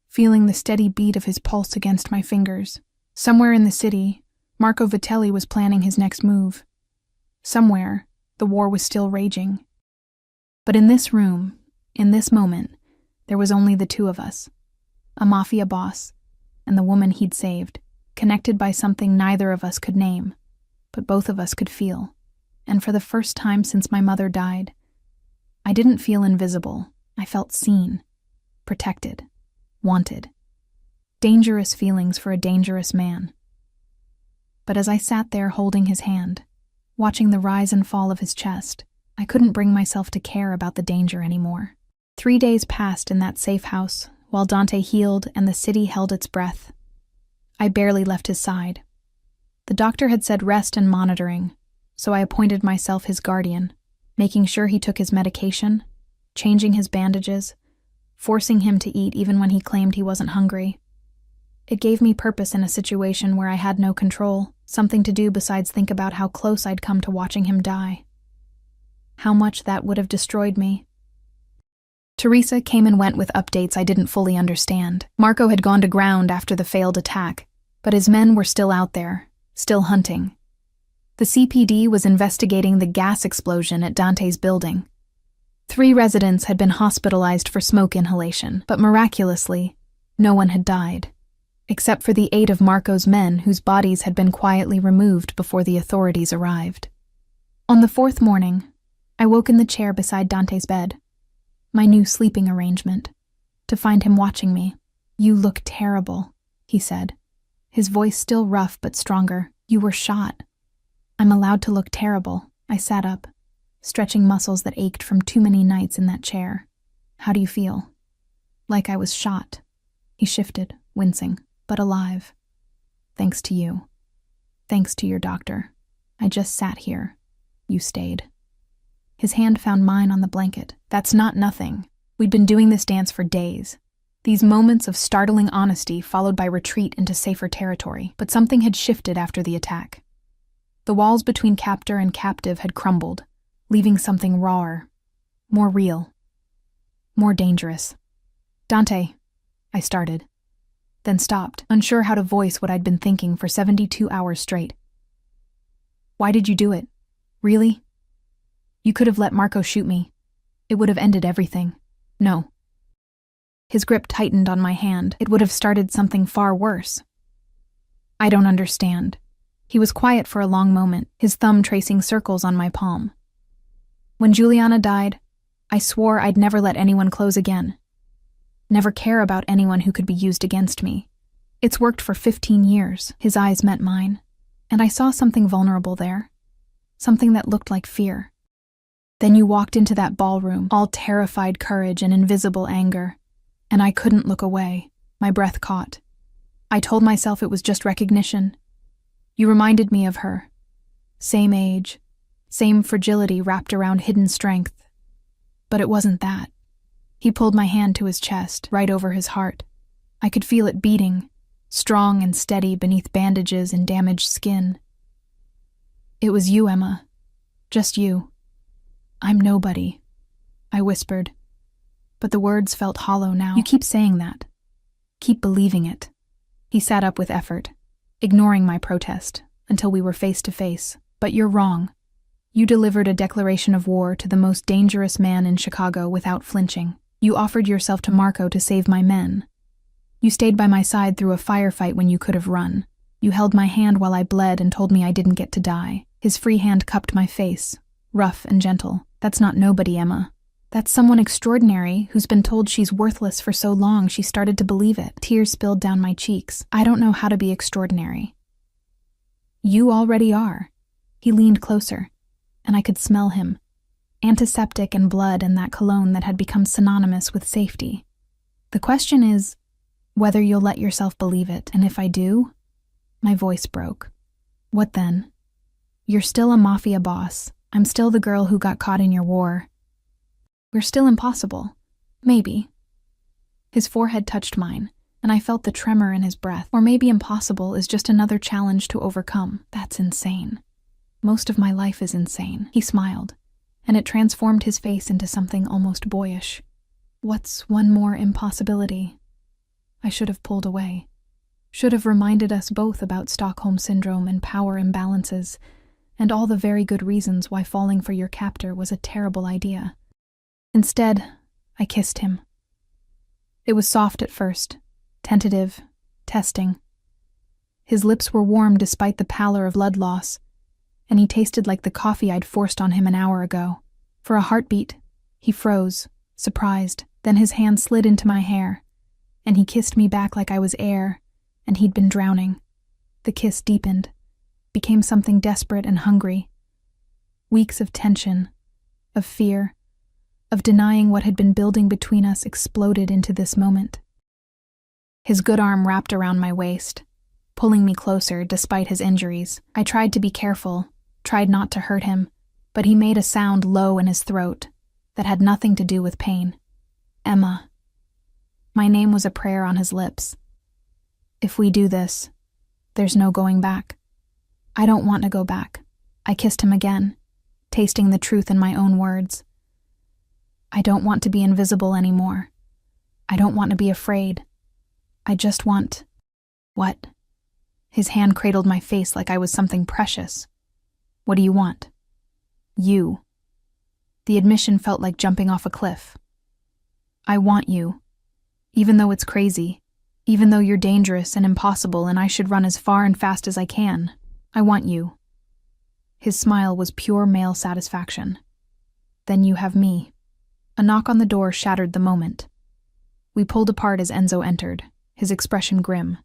feeling the steady beat of his pulse against my fingers. Somewhere in the city, Marco Vitelli was planning his next move. Somewhere, the war was still raging. But in this room, in this moment, there was only the two of us, a mafia boss and the woman he'd saved, connected by something neither of us could name, but both of us could feel. And for the first time since my mother died, I didn't feel invisible. I felt seen, protected, wanted. Dangerous feelings for a dangerous man. But as I sat there holding his hand, watching the rise and fall of his chest, I couldn't bring myself to care about the danger anymore. 3 days passed in that safe house, while Dante healed and the city held its breath. I barely left his side. The doctor had said rest and monitoring, so I appointed myself his guardian, making sure he took his medication, changing his bandages, forcing him to eat even when he claimed he wasn't hungry. It gave me purpose in a situation where I had no control, something to do besides think about how close I'd come to watching him die. How much that would have destroyed me. Teresa came and went with updates I didn't fully understand. Marco had gone to ground after the failed attack, but his men were still out there, still hunting. The CPD was investigating the gas explosion at Dante's building. 3 residents had been hospitalized for smoke inhalation, but miraculously, no one had died, except for the 8 of Marco's men whose bodies had been quietly removed before the authorities arrived. On the 4th morning, I woke in the chair beside Dante's bed, my new sleeping arrangement, to find him watching me. You look terrible, he said, his voice still rough but stronger. You were shot. I'm allowed to look terrible. I sat up, stretching muscles that ached from too many nights in that chair. How do you feel? Like I was shot. He shifted, wincing, but alive. Thanks to you. Thanks to your doctor. I just sat here. You stayed. His hand found mine on the blanket. That's not nothing. We'd been doing this dance for days. These moments of startling honesty followed by retreat into safer territory. But something had shifted after the attack. The walls between captor and captive had crumbled, leaving something rawer, more real, more dangerous. Dante, I started, then stopped, unsure how to voice what I'd been thinking for 72 hours straight. Why did you do it? Really? You could have let Marco shoot me. It would have ended everything. No. His grip tightened on my hand. It would have started something far worse. I don't understand. He was quiet for a long moment, his thumb tracing circles on my palm. When Juliana died, I swore I'd never let anyone close again. Never care about anyone who could be used against me. It's worked for 15 years. His eyes met mine, and I saw something vulnerable there. Something that looked like fear. Then you walked into that ballroom, all terrified courage and invisible anger, and I couldn't look away. My breath caught. I told myself it was just recognition. You reminded me of her. Same age, same fragility wrapped around hidden strength. But it wasn't that. He pulled my hand to his chest, right over his heart. I could feel it beating, strong and steady beneath bandages and damaged skin. It was you, Emma. Just you. I'm nobody, I whispered. But the words felt hollow now. You keep saying that. Keep believing it. He sat up with effort, ignoring my protest, until we were face to face. But you're wrong. You delivered a declaration of war to the most dangerous man in Chicago without flinching. You offered yourself to Marco to save my men. You stayed by my side through a firefight when you could have run. You held my hand while I bled and told me I didn't get to die. His free hand cupped my face, rough and gentle. That's not nobody, Emma. That's someone extraordinary who's been told she's worthless for so long she started to believe it. Tears spilled down my cheeks. I don't know how to be extraordinary. You already are. He leaned closer, and I could smell him. Antiseptic and blood and that cologne that had become synonymous with safety. The question is whether you'll let yourself believe it, and if I do, my voice broke. What then? You're still a mafia boss. I'm still the girl who got caught in your war. We're still impossible. Maybe. His forehead touched mine, and I felt the tremor in his breath. Or maybe impossible is just another challenge to overcome. That's insane. Most of my life is insane. He smiled, and it transformed his face into something almost boyish. What's one more impossibility? I should have pulled away. Should have reminded us both about Stockholm Syndrome and power imbalances, and all the very good reasons why falling for your captor was a terrible idea. Instead, I kissed him. It was soft at first, tentative, testing. His lips were warm despite the pallor of blood loss, and he tasted like the coffee I'd forced on him an hour ago. For a heartbeat, he froze, surprised, then his hand slid into my hair, and he kissed me back like I was air, and he'd been drowning. The kiss deepened, became something desperate and hungry. Weeks of tension, of fear, of denying what had been building between us exploded into this moment. His good arm wrapped around my waist, pulling me closer despite his injuries. I tried to be careful, tried not to hurt him, but he made a sound low in his throat that had nothing to do with pain. Emma. My name was a prayer on his lips. If we do this, there's no going back. I don't want to go back. I kissed him again, tasting the truth in my own words. I don't want to be invisible anymore. I don't want to be afraid. I just want... What? His hand cradled my face like I was something precious. What do you want? You. The admission felt like jumping off a cliff. I want you. Even though it's crazy, even though you're dangerous and impossible and I should run as far and fast as I can, I want you. His smile was pure male satisfaction. Then you have me. A knock on the door shattered the moment. We pulled apart as Enzo entered, his expression grim.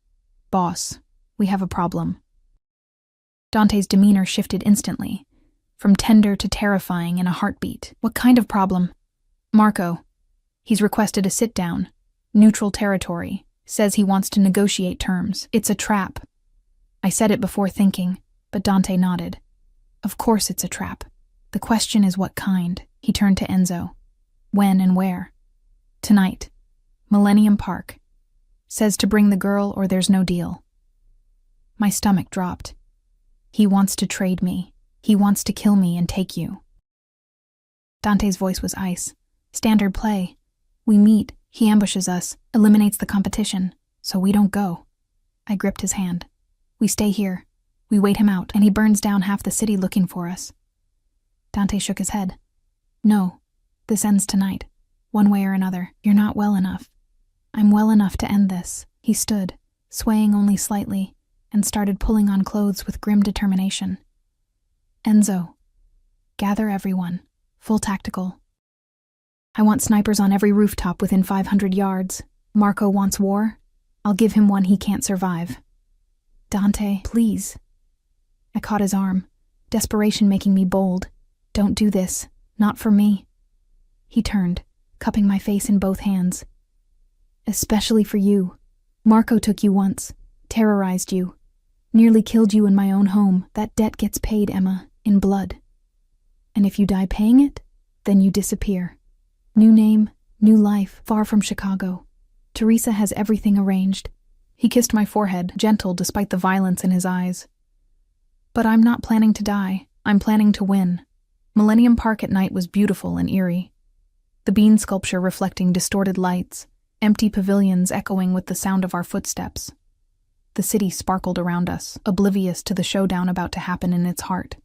Boss, we have a problem. Dante's demeanor shifted instantly, from tender to terrifying in a heartbeat. What kind of problem? Marco. He's requested a sit-down. Neutral territory. Says he wants to negotiate terms. It's a trap. I said it before thinking, but Dante nodded. Of course it's a trap. The question is what kind. He turned to Enzo. When and where? Tonight. Millennium Park. Says to bring the girl or there's no deal. My stomach dropped. He wants to trade me. He wants to kill me and take you. Dante's voice was ice. Standard play. We meet, he ambushes us, eliminates the competition, so we don't go. I gripped his hand. We stay here. We wait him out, and he burns down half the city looking for us. Dante shook his head. No. This ends tonight, one way or another. You're not well enough. I'm well enough to end this. He stood, swaying only slightly, and started pulling on clothes with grim determination. Enzo. Gather everyone. Full tactical. I want snipers on every rooftop within 500 yards. Marco wants war. I'll give him one he can't survive. Dante, please. I caught his arm, desperation making me bold. Don't do this. Not for me. He turned, cupping my face in both hands. Especially for you. Marco took you once, terrorized you, nearly killed you in my own home. That debt gets paid, Emma, in blood. And if you die paying it, then you disappear. New name, new life, far from Chicago. Teresa has everything arranged. He kissed my forehead, gentle despite the violence in his eyes. But I'm not planning to die. I'm planning to win. Millennium Park at night was beautiful and eerie. The bean sculpture reflecting distorted lights, empty pavilions echoing with the sound of our footsteps. The city sparkled around us, oblivious to the showdown about to happen in its heart.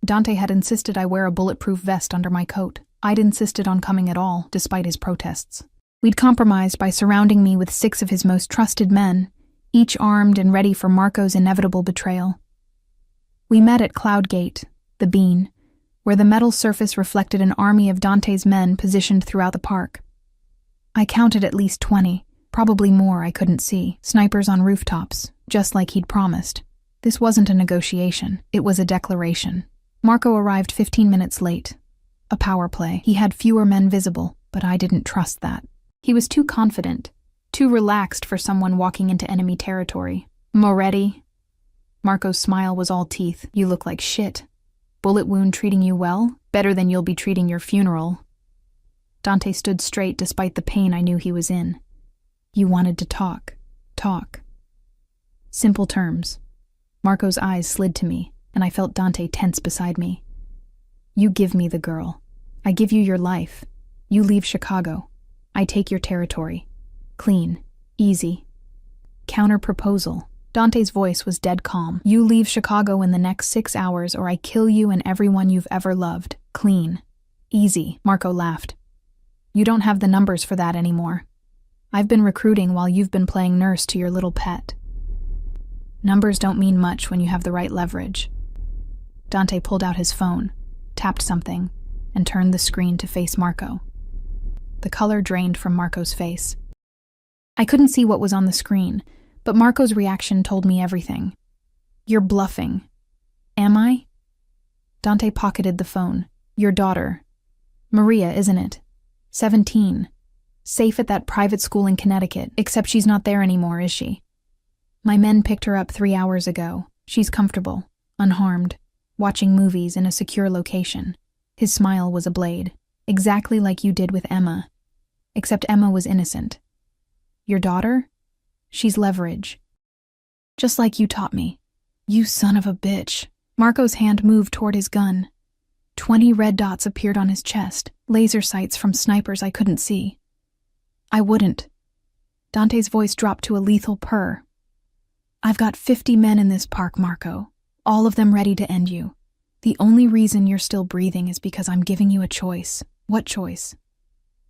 Dante had insisted I wear a bulletproof vest under my coat. I'd insisted on coming at all, despite his protests. We'd compromised by surrounding me with 6 of his most trusted men, each armed and ready for Marco's inevitable betrayal. We met at Cloudgate, the Bean, where the metal surface reflected an army of Dante's men positioned throughout the park. I counted at least 20, probably more I couldn't see, snipers on rooftops, just like he'd promised. This wasn't a negotiation, it was a declaration. Marco arrived 15 minutes late. A power play. He had fewer men visible, but I didn't trust that. He was too confident, too relaxed for someone walking into enemy territory. Moretti? Marco's smile was all teeth. You look like shit. Bullet wound treating you well? Better than you'll be treating your funeral. Dante stood straight despite the pain I knew he was in. You wanted to talk. Talk. Simple terms. Marco's eyes slid to me, and I felt Dante tense beside me. You give me the girl. I give you your life. You leave Chicago. I take your territory. Clean. Easy. Counter-proposal. Dante's voice was dead calm. You leave Chicago in the next 6 hours or I kill you and everyone you've ever loved. Clean. Easy. Marco laughed. You don't have the numbers for that anymore. I've been recruiting while you've been playing nurse to your little pet. Numbers don't mean much when you have the right leverage. Dante pulled out his phone, tapped something, and turned the screen to face Marco. The color drained from Marco's face. I couldn't see what was on the screen, but Marco's reaction told me everything. You're bluffing. Am I? Dante pocketed the phone. Your daughter. Maria, isn't it? 17. Safe at that private school in Connecticut, except she's not there anymore, is she? My men picked her up 3 hours ago. She's comfortable, unharmed, watching movies in a secure location. His smile was a blade, exactly like you did with Emma. Except Emma was innocent. Your daughter? She's leverage. Just like you taught me. You son of a bitch. Marco's hand moved toward his gun. 20 red dots appeared on his chest, laser sights from snipers I couldn't see. I wouldn't. Dante's voice dropped to a lethal purr. I've got 50 men in this park, Marco, all of them ready to end you. The only reason you're still breathing is because I'm giving you a choice. What choice?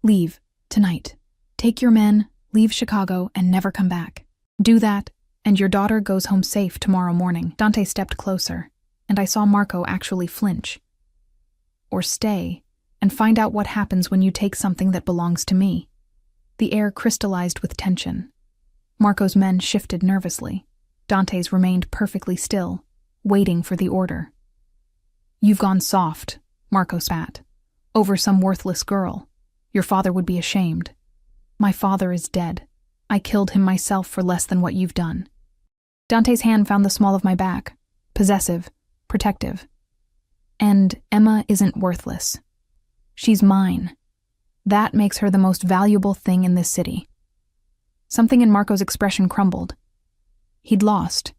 Leave, tonight. Take your men, leave Chicago, and never come back. Do that, and your daughter goes home safe tomorrow morning. Dante stepped closer, and I saw Marco actually flinch. Or stay, and find out what happens when you take something that belongs to me. The air crystallized with tension. Marco's men shifted nervously. Dante's remained perfectly still, waiting for the order. You've gone soft, Marco spat. Over some worthless girl. Your father would be ashamed. My father is dead. I killed him myself for less than what you've done. Dante's hand found the small of my back. Possessive, protective. And Emma isn't worthless. She's mine. That makes her the most valuable thing in this city. Something in Marco's expression crumbled. He'd lost,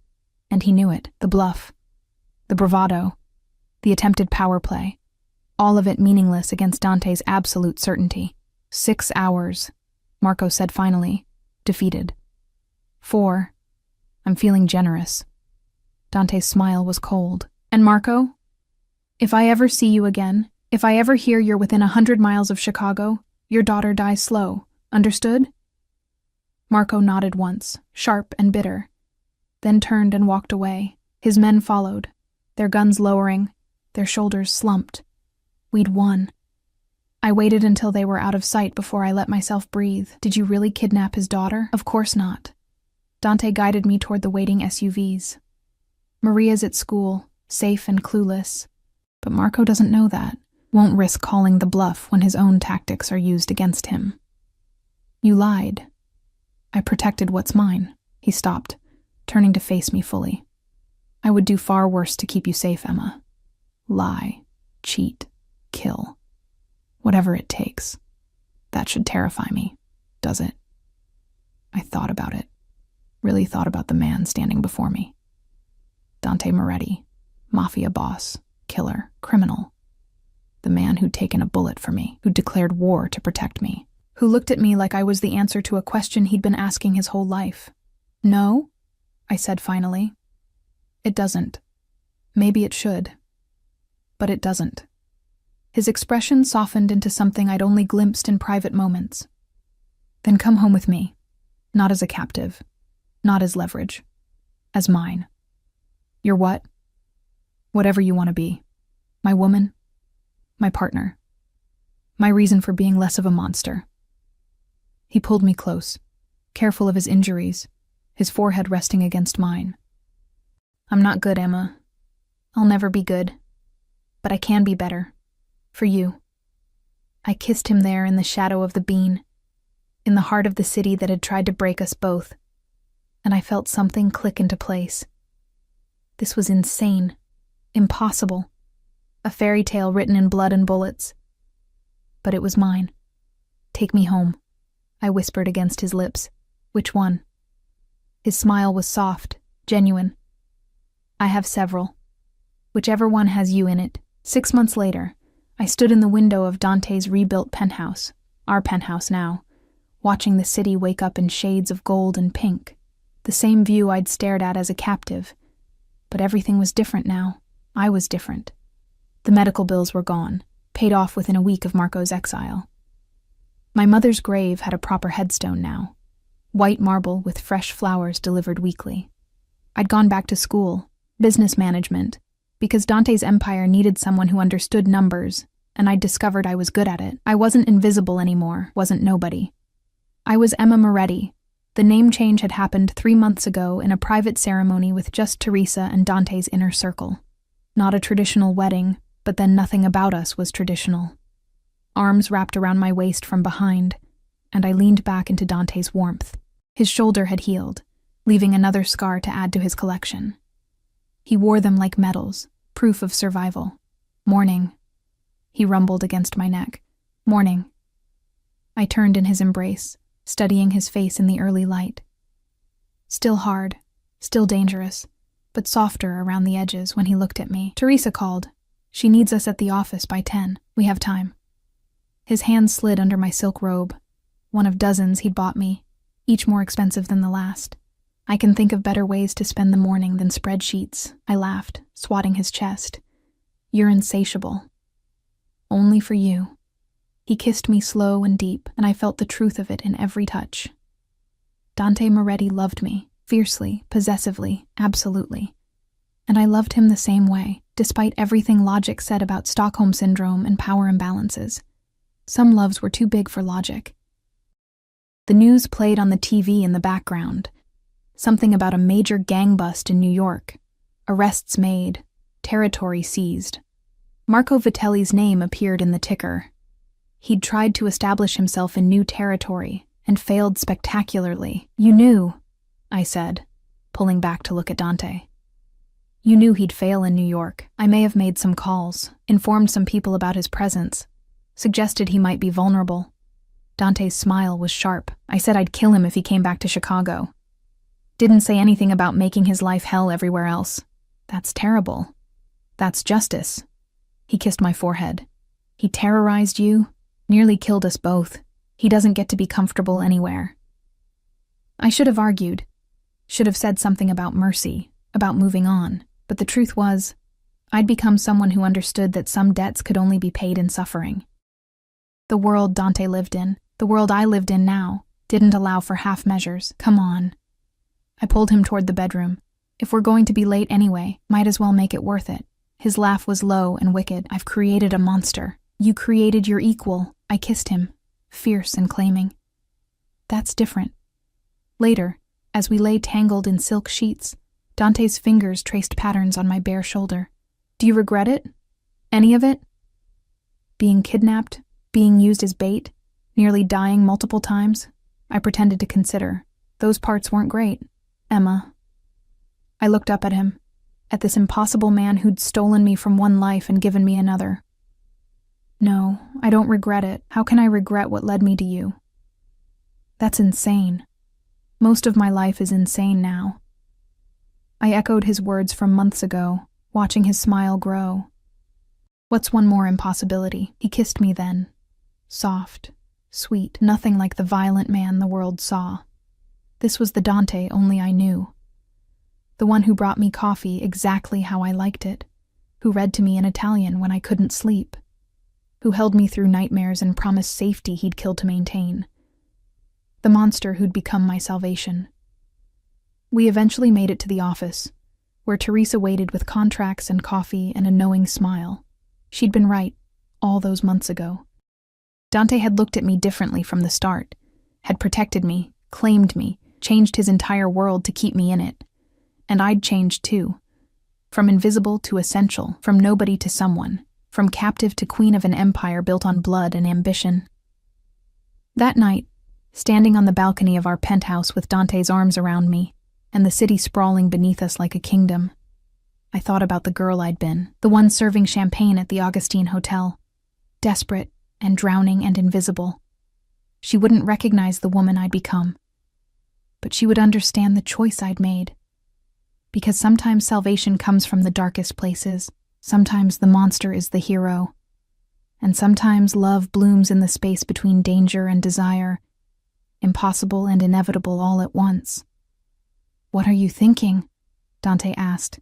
and he knew it. The bluff, the bravado, the attempted power play, all of it meaningless against Dante's absolute certainty. 6 hours, Marco said finally, defeated. 4. I'm feeling generous. Dante's smile was cold. And Marco? If I ever see you again, if I ever hear you're within 100 miles of Chicago, your daughter dies slow. Understood? Marco nodded once, sharp and bitter, then turned and walked away. His men followed, their guns lowering, their shoulders slumped. We'd won. I waited until they were out of sight before I let myself breathe. Did you really kidnap his daughter? Of course not. Dante guided me toward the waiting SUVs. Maria's at school, safe and clueless. But Marco doesn't know that, won't risk calling the bluff when his own tactics are used against him. You lied. I protected what's mine. He stopped, turning to face me fully. I would do far worse to keep you safe, Emma. Lie, cheat, kill. Whatever it takes. That should terrify me, does it? I thought about it. Really thought about the man standing before me. Dante Moretti, Mafia Boss, killer, criminal. The man who'd taken a bullet for me, who'd declared war to protect me, who looked at me like I was the answer to a question he'd been asking his whole life. No, I said finally. It doesn't. Maybe it should. But it doesn't. His expression softened into something I'd only glimpsed in private moments. Then come home with me. Not as a captive. Not as leverage. As mine. You're what? Whatever you want to be. My woman. My partner. My reason for being less of a monster. He pulled me close, careful of his injuries, his forehead resting against mine. I'm not good, Emma. I'll never be good. But I can be better. For you. I kissed him there in the shadow of the bean, in the heart of the city that had tried to break us both, and I felt something click into place. This was insane. Impossible. a fairy tale written in blood and bullets. But it was mine. "Take me home," I whispered against his lips. "Which one?" His smile was soft, genuine. "I have several. Whichever one has you in it." 6 months later, I stood in the window of Dante's rebuilt penthouse, our penthouse now, watching the city wake up in shades of gold and pink, the same view I'd stared at as a captive. But everything was different now. I was different. The medical bills were gone, paid off within a week of Marco's exile. My mother's grave had a proper headstone now, white marble with fresh flowers delivered weekly. I'd gone back to school, business management, because Dante's empire needed someone who understood numbers, and I'd discovered I was good at it. I wasn't invisible anymore, wasn't nobody. I was Emma Moretti. The name change had happened 3 months ago in a private ceremony with just Teresa and Dante's inner circle. Not a traditional wedding, but then nothing about us was traditional. Arms wrapped around my waist from behind, and I leaned back into Dante's warmth. His shoulder had healed, leaving another scar to add to his collection. He wore them like medals, proof of survival. "Morning," he rumbled against my neck. "Morning." I turned in his embrace, studying his face in the early light. Still hard, still dangerous, but softer around the edges when he looked at me. "Teresa called. She needs us at the office by 10. We have time." His hand slid under my silk robe, one of dozens he'd bought me, each more expensive than the last. "I can think of better ways to spend the morning than spreadsheets," I laughed, swatting his chest. "You're insatiable. Only for you." He kissed me slow and deep, and I felt the truth of it in every touch. Dante Moretti loved me, fiercely, possessively, absolutely. And I loved him the same way, despite everything logic said about Stockholm Syndrome and power imbalances. Some loves were too big for logic. The news played on the TV in the background. Something about a major gang bust in New York. Arrests made. Territory seized. Marco Vitelli's name appeared in the ticker. He'd tried to establish himself in new territory and failed spectacularly. "You knew," I said, pulling back to look at Dante. "You knew he'd fail in New York. I may have made some calls, informed some people about his presence, suggested he might be vulnerable." Dante's smile was sharp. "I said I'd kill him if he came back to Chicago. Didn't say anything about making his life hell everywhere else. That's terrible. That's justice." He kissed my forehead. "He terrorized you, nearly killed us both. He doesn't get to be comfortable anywhere." I should have argued, should have said something about mercy, about moving on, but the truth was, I'd become someone who understood that some debts could only be paid in suffering. The world Dante lived in, the world I lived in now, didn't allow for half measures. "Come on." I pulled him toward the bedroom. "If we're going to be late anyway, might as well make it worth it." His laugh was low and wicked. "I've created a monster." "You created your equal." I kissed him, fierce and claiming. "That's different." Later, as we lay tangled in silk sheets, Dante's fingers traced patterns on my bare shoulder. "Do you regret it? Any of it? Being kidnapped, being used as bait, nearly dying multiple times?" I pretended to consider. "Those parts weren't great, Emma." I looked up at him, at this impossible man who'd stolen me from one life and given me another. "No, I don't regret it. How can I regret what led me to you?" "That's insane. Most of my life is insane now." I echoed his words from months ago, watching his smile grow. "What's one more impossibility?" He kissed me then. Soft, sweet, nothing like the violent man the world saw. This was the Dante only I knew. The one who brought me coffee exactly how I liked it, who read to me in Italian when I couldn't sleep, who held me through nightmares and promised safety he'd kill to maintain. The monster who'd become my salvation. We eventually made it to the office, where Teresa waited with contracts and coffee and a knowing smile. She'd been right, all those months ago. Dante had looked at me differently from the start, had protected me, claimed me, changed his entire world to keep me in it. And I'd changed too. From invisible to essential, from nobody to someone, from captive to queen of an empire built on blood and ambition. That night, standing on the balcony of our penthouse with Dante's arms around me, and the city sprawling beneath us like a kingdom, I thought about the girl I'd been, the one serving champagne at the Augustine Hotel. Desperate and drowning and invisible. She wouldn't recognize the woman I'd become. But she would understand the choice I'd made. Because sometimes salvation comes from the darkest places. Sometimes the monster is the hero. And sometimes love blooms in the space between danger and desire, impossible and inevitable all at once. "What are you thinking?" Dante asked,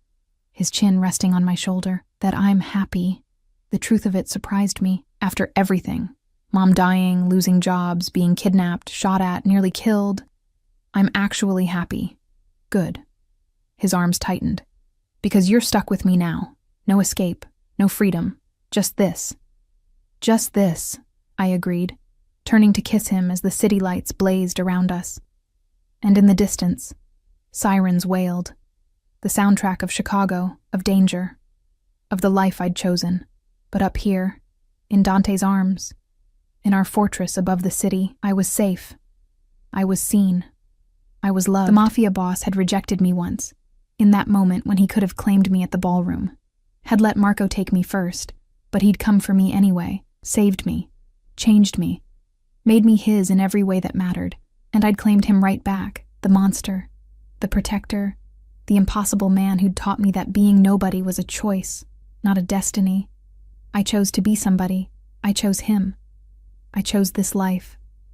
his chin resting on my shoulder. "That I'm happy." The truth of it surprised me. After everything, Mom dying, losing jobs, being kidnapped, shot at, nearly killed, I'm actually happy. Good. His arms tightened. "Because you're stuck with me now. No escape, no freedom, just this." "Just this," I agreed, turning to kiss him as the city lights blazed around us. And in the distance, sirens wailed. The soundtrack of Chicago, of danger, of the life I'd chosen. But up here, in Dante's arms, in our fortress above the city, I was safe. I was seen. I was loved. The Mafia Boss had rejected me once, in that moment when he could have claimed me at the ballroom. Had let Marco take me first, but he'd come for me anyway, saved me, changed me, made me his in every way that mattered, and I'd claimed him right back, the monster, the protector, the impossible man who'd taught me that being nobody was a choice, not a destiny. I chose to be somebody. I chose him. I chose this life.